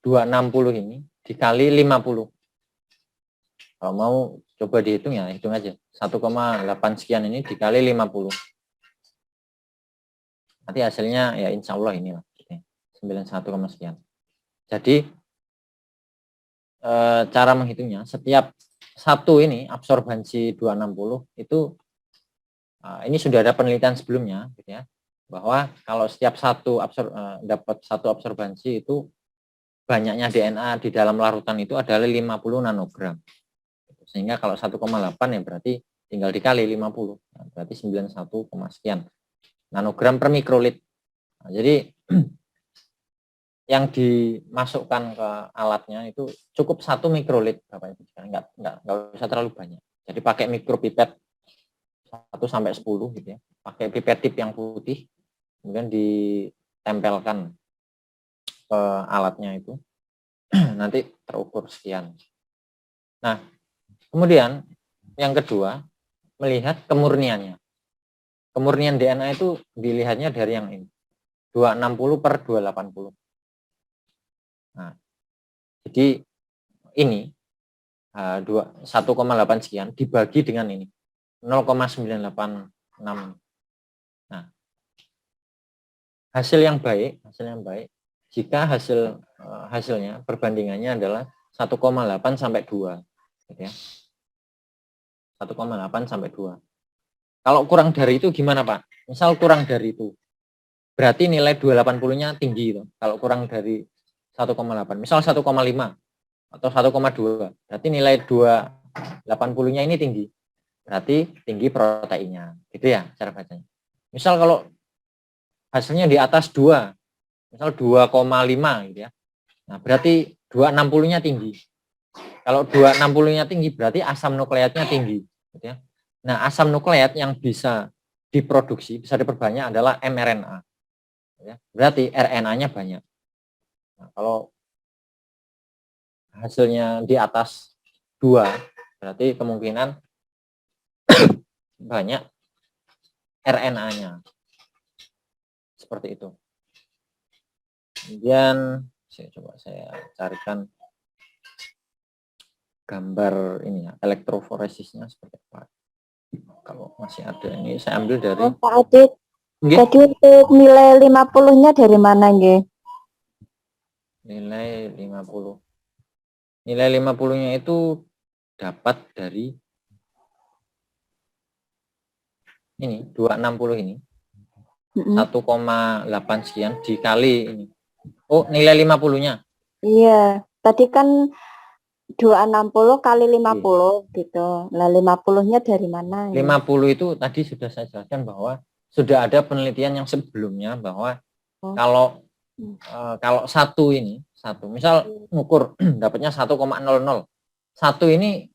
260 ini dikali 50. Kalau mau coba dihitung ya, hitung aja. 1,8 sekian ini dikali 50. Nanti hasilnya ya insya Allah inilah. 91, sekian. Jadi cara menghitungnya, setiap satu ini absorbansi 260 itu ini sudah ada penelitian sebelumnya gitu ya, bahwa kalau setiap satu dapat satu absorbansi itu banyaknya DNA di dalam larutan itu adalah 50 nanogram. Sehingga kalau 1,8 ya berarti tinggal dikali 50. Nah, berarti 91, sekian nanogram per mikrolit. Nah, jadi yang dimasukkan ke alatnya itu cukup 1 mikrolit, Bapak Ibu. Nggak usah terlalu banyak. Jadi pakai mikropipet 1 sampai 10 gitu ya. Pakai pipet tip yang putih, kemudian ditempelkan ke alatnya itu. Nanti terukur sekian. Nah, kemudian yang kedua, melihat kemurniannya. Kemurnian DNA itu dilihatnya dari yang ini. 260 per 280. Nah, jadi ini 1,8 sekian dibagi dengan ini 0,986. Nah, hasil yang baik jika hasilnya perbandingannya adalah 1,8 sampai 2 gitu ya. 1,8 sampai 2. Kalau kurang dari itu gimana, Pak? Misal kurang dari itu, berarti nilai 280-nya tinggi itu. Kalau kurang dari 1,8, misal 1,5 atau 1,2, berarti nilai 280-nya ini tinggi. Berarti tinggi proteinnya. Gitu ya cara bacanya. Misal kalau hasilnya di atas 2, misal 2,5 gitu ya. Nah, berarti 260-nya tinggi. Kalau 260-nya tinggi berarti asam nukleatnya tinggi gitu ya. Nah, asam nukleat yang bisa diproduksi, bisa diperbanyak adalah mRNA. Ya. Berarti RNA-nya banyak. Nah, kalau hasilnya di atas 2, berarti kemungkinan banyak RNA-nya. Seperti itu. Kemudian saya carikan gambar ini ya, elektroforesisnya seperti apa. Kalau masih ada ini saya ambil dari Pak Adit. Jadi untuk nilai 50-nya dari mana nggih? Nilai 50. Nilai 50-nya itu dapat dari ini 260 ini. 1,8 sekian dikali ini. Oh, nilai 50-nya. Iya, tadi kan 260 kali 50 gitu. Lah 50-nya dari mana? 50 itu tadi sudah saya jelaskan bahwa sudah ada penelitian yang sebelumnya bahwa kalau satu misal ngukur dapatnya 1,00. Satu ini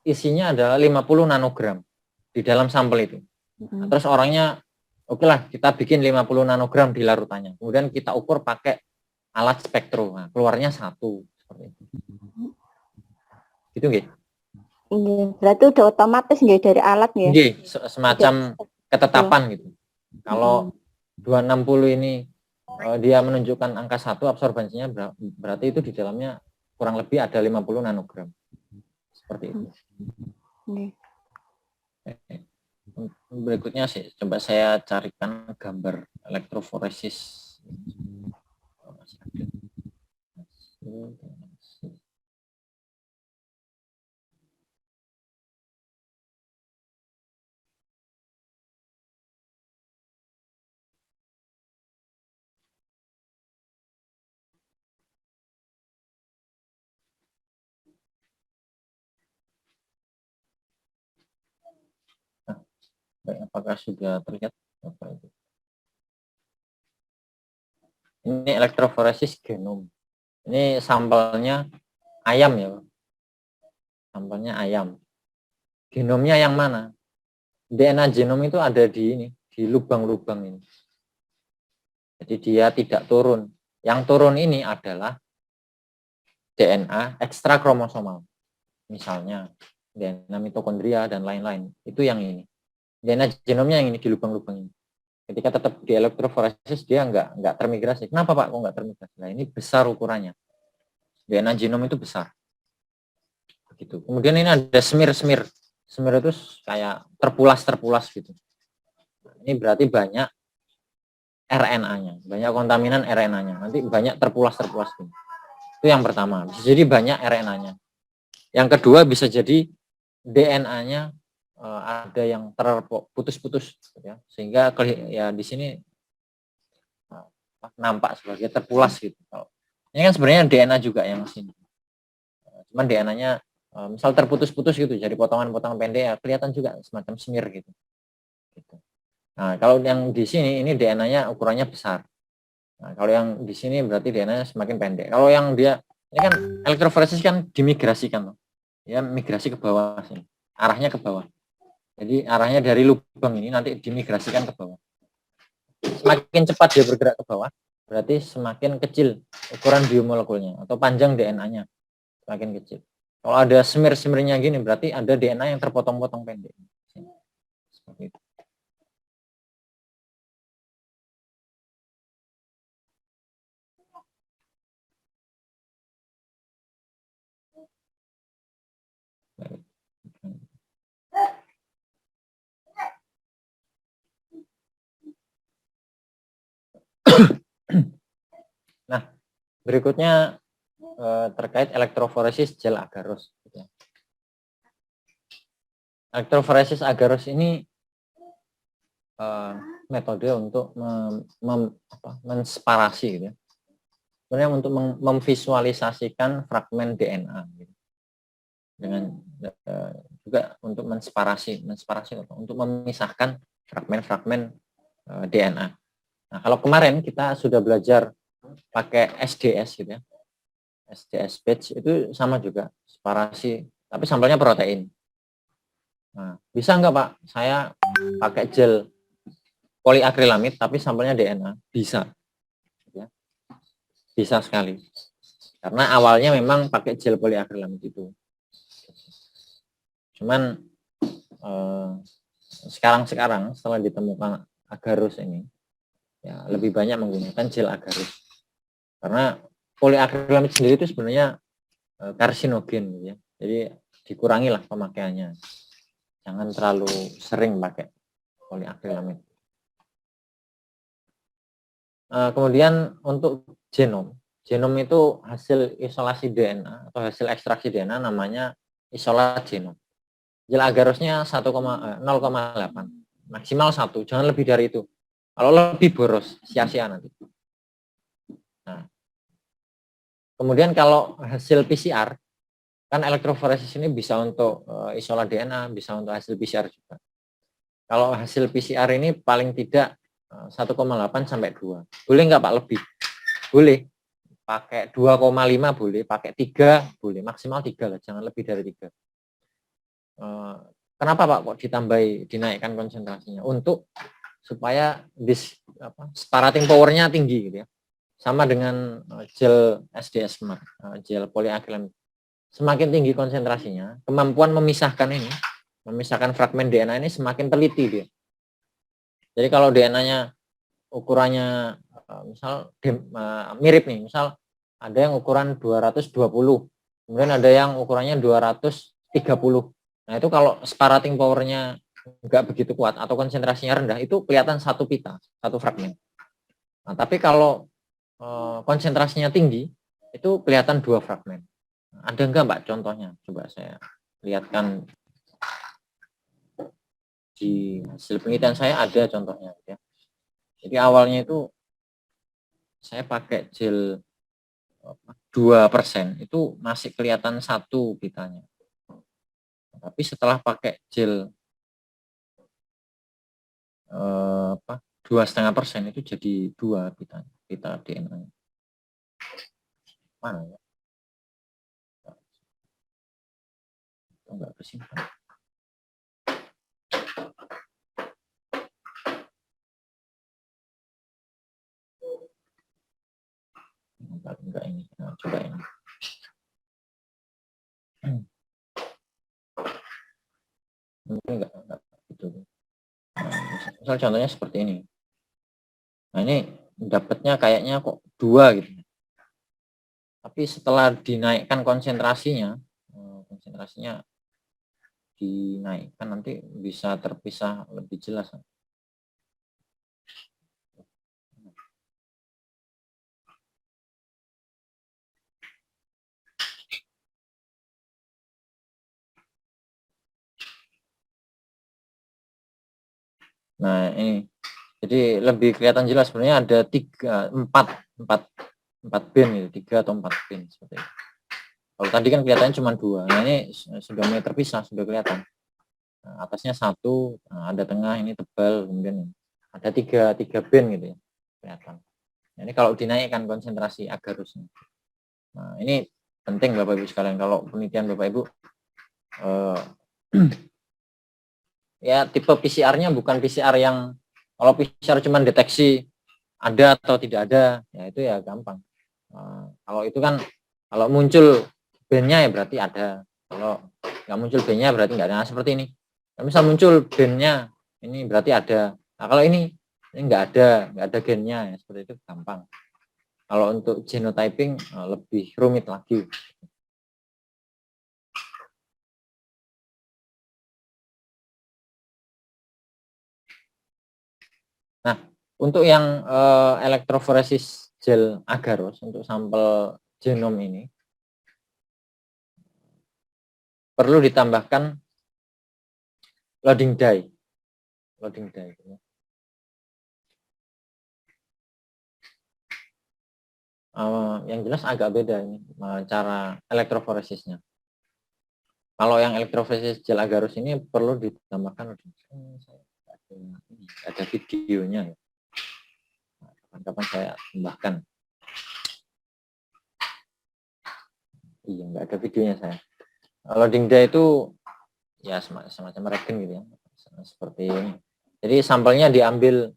isinya adalah 50 nanogram di dalam sampel itu. Nah, terus orangnya oke lah kita bikin 50 nanogram di larutannya. Kemudian kita ukur pakai alat spektro. Nah, keluarnya 1 seperti itu. Gitu nggih. Berarti udah otomatis nggih dari alat nggih? Nggih, semacam ketetapan gitu. Kalau 260 ini dia menunjukkan angka 1 absorbansinya berarti itu di dalamnya kurang lebih ada 50 nanogram. Seperti itu. Nih. Berikutnya sih, coba saya carikan gambar elektroforesis. Oh, masih ada. Nah, baik, apakah sudah terlihat apa itu? Ini elektroforesis genom. Ini sampelnya ayam ya, Pak. Sampelnya ayam. Genomnya yang mana? DNA genom itu ada di ini, di lubang-lubang ini. Jadi dia tidak turun. Yang turun ini adalah DNA ekstra kromosomal. Misalnya DNA mitokondria dan lain-lain. Itu yang ini. DNA genomnya yang ini di lubang-lubang ini. Ketika tetap di elektroforesis dia nggak termigrasi. Kenapa Pak kok nggak termigrasi? Nah ini besar ukurannya. DNA genom itu besar. Begitu. Kemudian ini ada semir-semir. Semir itu kayak terpulas-terpulas gitu. Ini berarti banyak RNA-nya, banyak kontaminan RNA-nya. Nanti banyak terpulas-terpulas gitu. Itu yang pertama. Bisa jadi banyak RNA-nya. Yang kedua bisa jadi DNA-nya ada yang terputus-putus ya. Sehingga ya di sini nampak sebagai terpulas gitu. Ini kan sebenarnya DNA juga yang sini. Cuman DNA-nya misal terputus-putus gitu, jadi potongan-potongan pendek ya kelihatan juga semacam semir gitu. Nah, kalau yang di sini ini DNA-nya ukurannya besar. Nah, kalau yang di sini berarti DNA-nya semakin pendek. Kalau yang dia ini kan elektroforesis kan dimigrasikan, ya migrasi ke bawah sini, arahnya ke bawah. Jadi arahnya dari lubang ini nanti dimigrasikan ke bawah. Semakin cepat dia bergerak ke bawah, berarti semakin kecil ukuran biomolekulnya atau panjang DNA-nya semakin kecil. Kalau ada semir-semirnya gini, berarti ada DNA yang terpotong-potong pendek. Seperti itu. Nah, berikutnya terkait elektroforesis gel agarose. Elektroforesis agarose ini metode untuk mensparasi gitu ya. Sebenarnya untuk memvisualisasikan fragmen DNA gitu. Dengan juga untuk mensparasi untuk memisahkan fragmen-fragmen DNA. Nah, kalau kemarin kita sudah belajar pakai SDS gitu ya. SDS batch itu sama juga, separasi, tapi sampelnya protein. Nah, bisa nggak Pak, saya pakai gel poliakrilamid tapi sampelnya DNA? Bisa. Ya. Bisa sekali. Karena awalnya memang pakai gel poliakrilamid itu. Cuman sekarang setelah ditemukan agarose ini, ya lebih banyak menggunakan gel agarose. Karena poliakrilamid sendiri itu sebenarnya karsinogen gitu ya. Jadi dikurangilah pemakaiannya. Jangan terlalu sering pakai poliakrilamid. Kemudian untuk genom itu hasil isolasi DNA atau hasil ekstraksi DNA namanya isolat genom. Gel agarosnya 0,8, maksimal 1, jangan lebih dari itu. Kalau lebih boros, sia-sia nanti. Nah, kemudian kalau hasil PCR, kan elektroforesis ini bisa untuk isolat DNA, bisa untuk hasil PCR juga. Kalau hasil PCR ini paling tidak 1,8 sampai 2. Boleh nggak Pak lebih? Boleh. Pakai 2,5 boleh, pakai 3 boleh, maksimal 3 lah, jangan lebih dari 3. Kenapa Pak kok dinaikkan konsentrasinya? Untuk supaya sparating powernya tinggi gitu ya. Sama dengan gel SDS kemarin, gel poliakrilamid. Semakin tinggi konsentrasinya, kemampuan memisahkan fragmen DNA ini semakin teliti dia. Jadi kalau DNA-nya ukurannya misal mirip nih, misal ada yang ukuran 220, kemudian ada yang ukurannya 230. Nah, itu kalau sparating powernya nggak begitu kuat atau konsentrasinya rendah, itu kelihatan satu pita, satu fragmen. Nah, tapi kalau konsentrasinya tinggi, itu kelihatan dua fragmen. Ada enggak Mbak contohnya? Coba saya lihatkan di hasil penelitian saya, ada contohnya. Ya. Jadi awalnya itu saya pakai gel 2%, itu masih kelihatan satu pitanya. Tapi setelah pakai gel 2,5% itu jadi dua pita DNA. Mana ya? Enggak kesimpan. Enggak ini. Nah, coba ini. Mungkin enggak gitu. Nah, misal contohnya seperti ini. Nah, ini dapatnya kayaknya kok dua gitu. Tapi setelah dinaikkan konsentrasinya dinaikkan, nanti bisa terpisah lebih jelas. Nah, ini jadi lebih kelihatan jelas. Sebenarnya ada 4 bin gitu, 3 atau 4 bin seperti itu. Kalau tadi kan kelihatannya cuma 2. Nah, ini sudah mulai terpisah, sudah kelihatan. Nah, atasnya 1, nah, ada tengah, ini tebal, kemudian ada 3 bin gitu ya, kelihatan. Nah, ini kalau dinaikkan konsentrasi agarusnya. Nah, ini penting Bapak Ibu sekalian, kalau penelitian Bapak Ibu ya tipe PCR-nya bukan PCR yang, kalau PCR cuma deteksi ada atau tidak ada, ya itu ya gampang. Nah, kalau itu kan, kalau muncul bandnya ya berarti ada, kalau nggak muncul bandnya berarti nggak ada. Nah, seperti ini. Kalau misal muncul bandnya, ini berarti ada. Nah, kalau ini nggak ada gennya, ya seperti itu gampang. Kalau untuk genotyping lebih rumit lagi. Nah, untuk yang elektroforesis gel agarose untuk sampel genom ini perlu ditambahkan loading dye. Yang jelas agak beda ini cara elektroforesisnya. Kalau yang elektroforesis gel agarose ini perlu ditambahkan loading dye. Ada videonya ya. Kapan-kapan saya tambahkan. Iya, nggak ada videonya saya. Loading dye itu ya semacam regen gitu ya, seperti ini. Jadi sampelnya diambil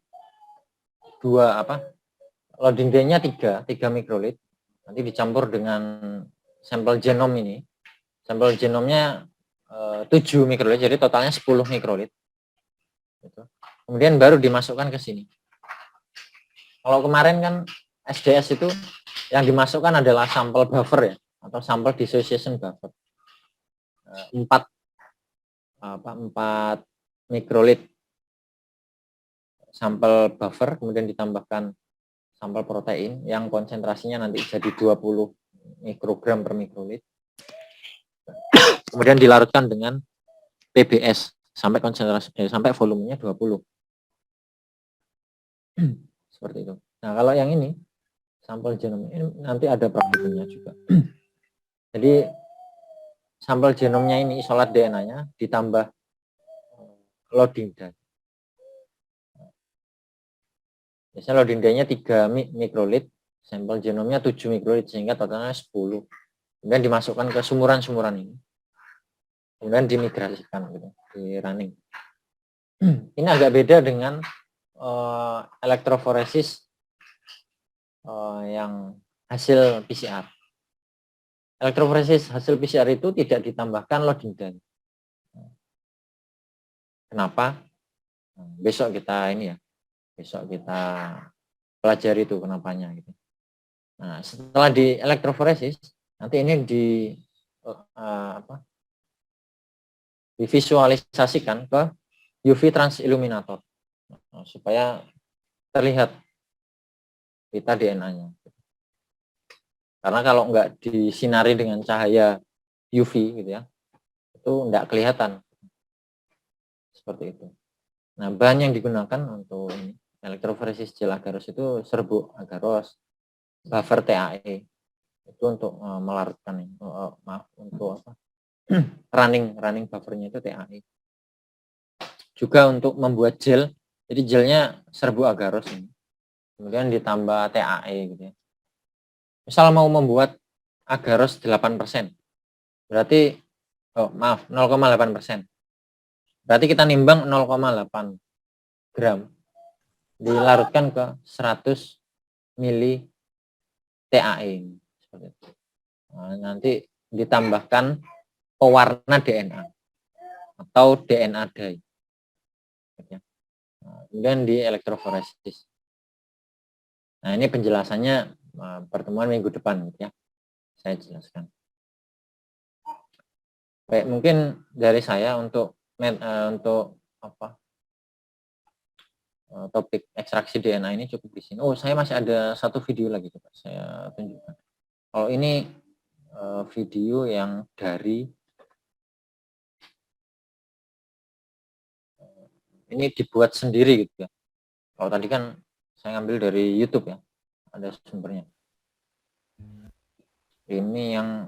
loading dye-nya 3 mikrolit, nanti dicampur dengan sampel genom ini. Sampel genomnya 7 mikrolit, jadi totalnya 10 mikrolit. Gitu. Kemudian baru dimasukkan ke sini. Kalau kemarin kan SDS itu yang dimasukkan adalah sampel buffer ya, atau sampel dissociation buffer. 4 mikrolit sampel buffer, kemudian ditambahkan sampel protein yang konsentrasinya nanti jadi 20 mikrogram per mikrolit. Kemudian dilarutkan dengan PBS sampai sampai volumenya 20. Seperti itu. Nah, kalau yang ini sampel genom ini nanti ada praktikumnya juga. Jadi sampel genomnya ini, isolat DNA-nya ditambah loading dye. Biasanya loading dye-nya 3 mikrolit, sampel genomnya 7 mikrolit, sehingga totalnya 10. Kemudian dimasukkan ke sumuran-sumuran ini. Kemudian dimigrasikan gitu, di running. Ini agak beda dengan elektroforesis yang hasil PCR. Elektroforesis hasil PCR itu tidak ditambahkan loading dye. Kenapa? Besok kita pelajari itu kenapanya gitu. Nah, setelah di elektroforesis, nanti ini divisualisasikan ke UV transilluminator supaya terlihat pita DNA-nya. Karena kalau nggak disinari dengan cahaya UV gitu ya, itu nggak kelihatan. Seperti itu. Nah, bahan yang digunakan untuk elektroforesis gel agarose itu serbuk agarose, buffer TAE. Itu untuk melarutkan untuk apa? running buffernya itu TAE. Juga untuk membuat gel, jadi gelnya serbuk agarose ini. Kemudian ditambah TAE gitu ya. Misal mau membuat agarose 8%, berarti 0,8%. Berarti kita nimbang 0,8 gram dilarutkan ke 100 mili TAE. Nah, nanti ditambahkan pewarna DNA atau DNA dye. Nah, kemudian di elektroforesis. Nah, ini penjelasannya pertemuan minggu depan ya. Saya jelaskan. Baik, mungkin dari saya untuk apa? Topik ekstraksi DNA ini cukup di sini. Oh, saya masih ada satu video lagi coba saya tunjukkan. Kalau ini video yang dari ini dibuat sendiri gitu ya. Kalau tadi kan saya ngambil dari YouTube ya, ada sumbernya. Ini yang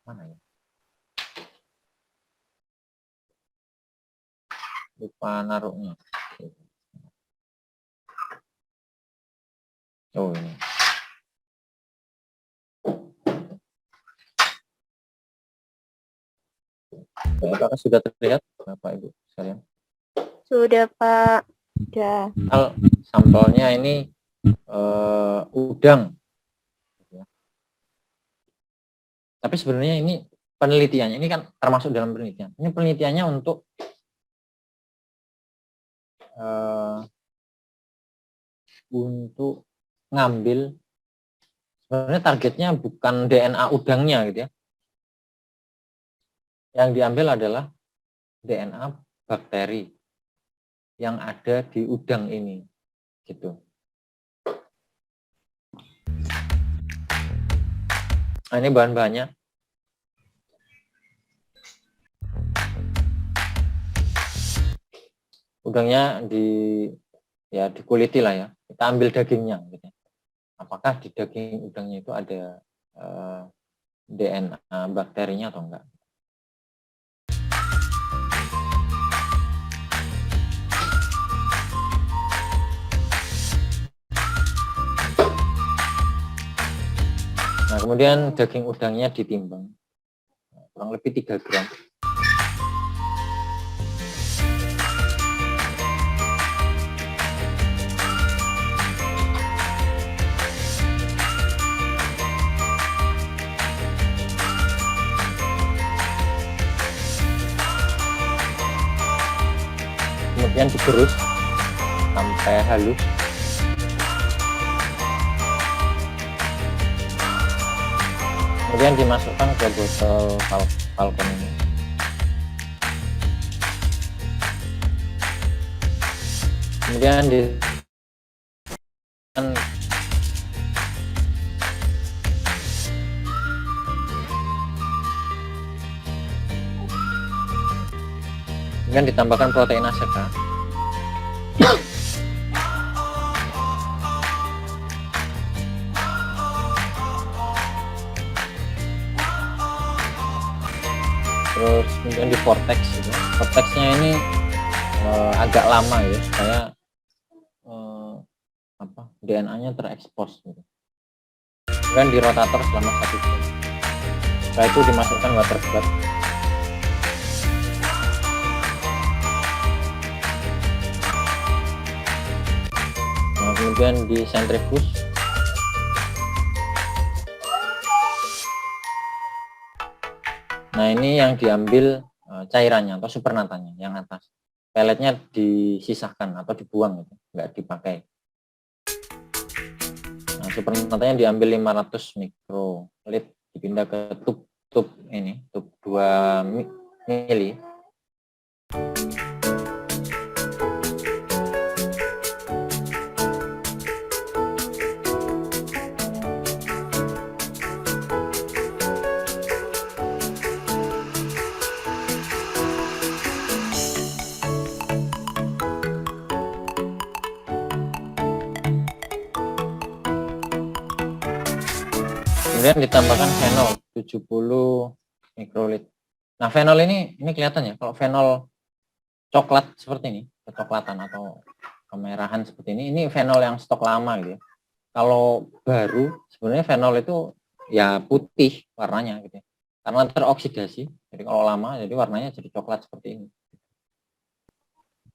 mana ya? Lupa naruhnya. Oh, ini. Apakah sudah terlihat Bapak Ibu sekalian? Sudah, Pak. Sudah. Sampelnya ini udang. Tapi sebenarnya ini penelitiannya, ini kan termasuk dalam penelitian. Ini penelitiannya untuk ngambil, sebenarnya targetnya bukan DNA udangnya gitu ya. Yang diambil adalah DNA bakteri yang ada di udang ini, gitu. Nah, ini bahan-bahannya. Udangnya dikuliti lah ya. Kita ambil dagingnya, gitu. Apakah di daging udangnya itu ada DNA bakterinya atau enggak? Nah, kemudian daging udangnya ditimbang, kurang lebih 3 gram. Kemudian digerus sampai halus. Kemudian dimasukkan ke botol Falcon ini. Kemudian ditambahkan protein aseka. Terus kemudian di vortex gitu. Vortexnya ini agak lama ya, supaya DNA-nya terekspos gitu. Kemudian di rotator selama 1 jam. Setelah itu dimasukkan water bath. Nah, kemudian di centrifuge. Nah, ini yang diambil cairannya atau supernatanya yang atas. Peletnya disisahkan atau dibuang gitu, nggak dipakai. Nah, supernatanya diambil 500 mikrolit, dipindah ke tub ini, tub 2 mili. Kemudian ditambahkan fenol 70 mikrolit. Nah, fenol ini kelihatan ya, kalau fenol coklat seperti ini, kecoklatan atau kemerahan seperti ini fenol yang stok lama gitu ya. Kalau baru sebenarnya fenol itu ya putih warnanya gitu ya. Karena teroksidasi. Jadi kalau lama jadi warnanya jadi coklat seperti ini.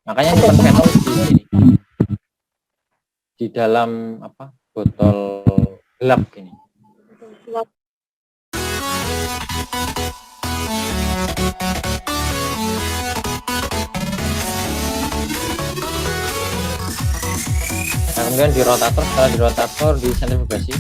Makanya nyimpan fenol di sini. Di dalam botol gelap gini. Nah, kemudian di rotator, setelah di rotator di sentrifugasi.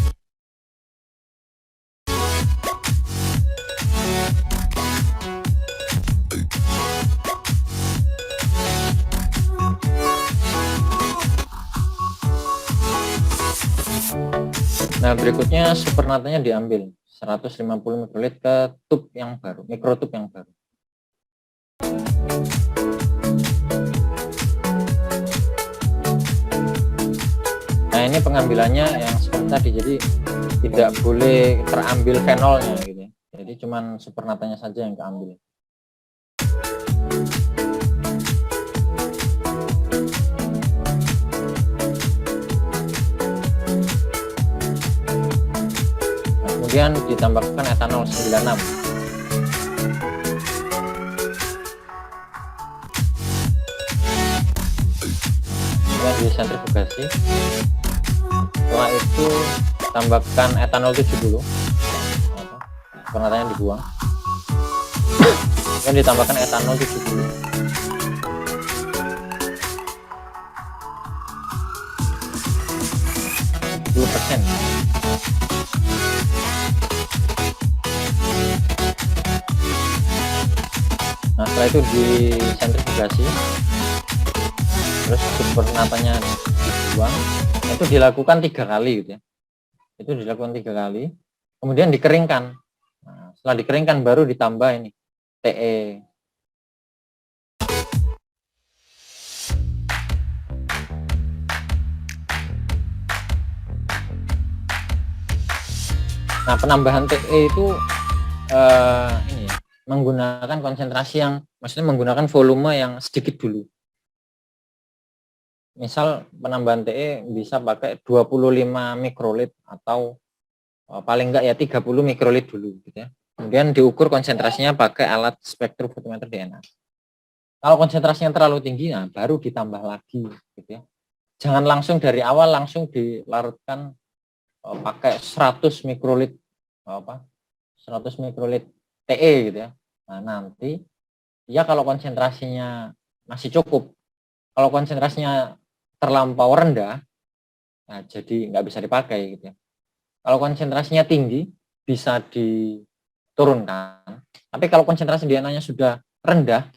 Nah, berikutnya supernatanya diambil 150 mikrolit ke tub yang baru, mikrotub yang baru. Nah, ini pengambilannya yang seperti tadi, jadi tidak boleh terambil fenolnya gitu ya. Jadi cuman supernatanya saja yang keambil. Kemudian ditambahkan etanol 96. Kemudian disentrifugasi. Setelah itu tambahkan etanol 70. Supernatanya dibuang. Kemudian ditambahkan etanol 70. %. Nah, setelah itu disentrifugasi, terus supernatanya dibuang. Itu dilakukan 3 kali gitu ya. Itu dilakukan 3 kali, kemudian dikeringkan. Nah, setelah dikeringkan baru ditambah ini TE. Nah, penambahan TE itu ini ya, menggunakan konsentrasi yang, maksudnya menggunakan volume yang sedikit dulu. Misal penambahan TE bisa pakai 25 mikrolit atau paling enggak ya 30 mikrolit dulu gitu ya. Kemudian diukur konsentrasinya pakai alat spektrofotometer DNA. Kalau konsentrasinya terlalu tinggi, nah baru ditambah lagi gitu ya. Jangan langsung dari awal langsung dilarutkan pakai 100 mikrolit 100 mikrolit TE gitu ya. Nah, nanti ya kalau konsentrasinya masih cukup, kalau konsentrasinya terlampau rendah, nah jadi nggak bisa dipakai gitu ya. Kalau konsentrasinya tinggi bisa diturunkan, tapi kalau konsentrasi DNA-nya sudah rendah,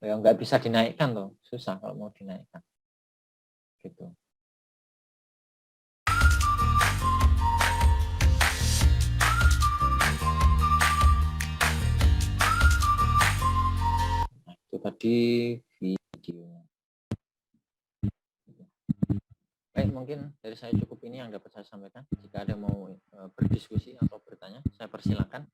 ya nggak bisa dinaikkan tuh, susah kalau mau dinaikkan gitu. Itu tadi videonya. Baik, mungkin dari saya cukup ini yang dapat saya sampaikan. Jika ada yang mau berdiskusi atau bertanya, saya persilakan.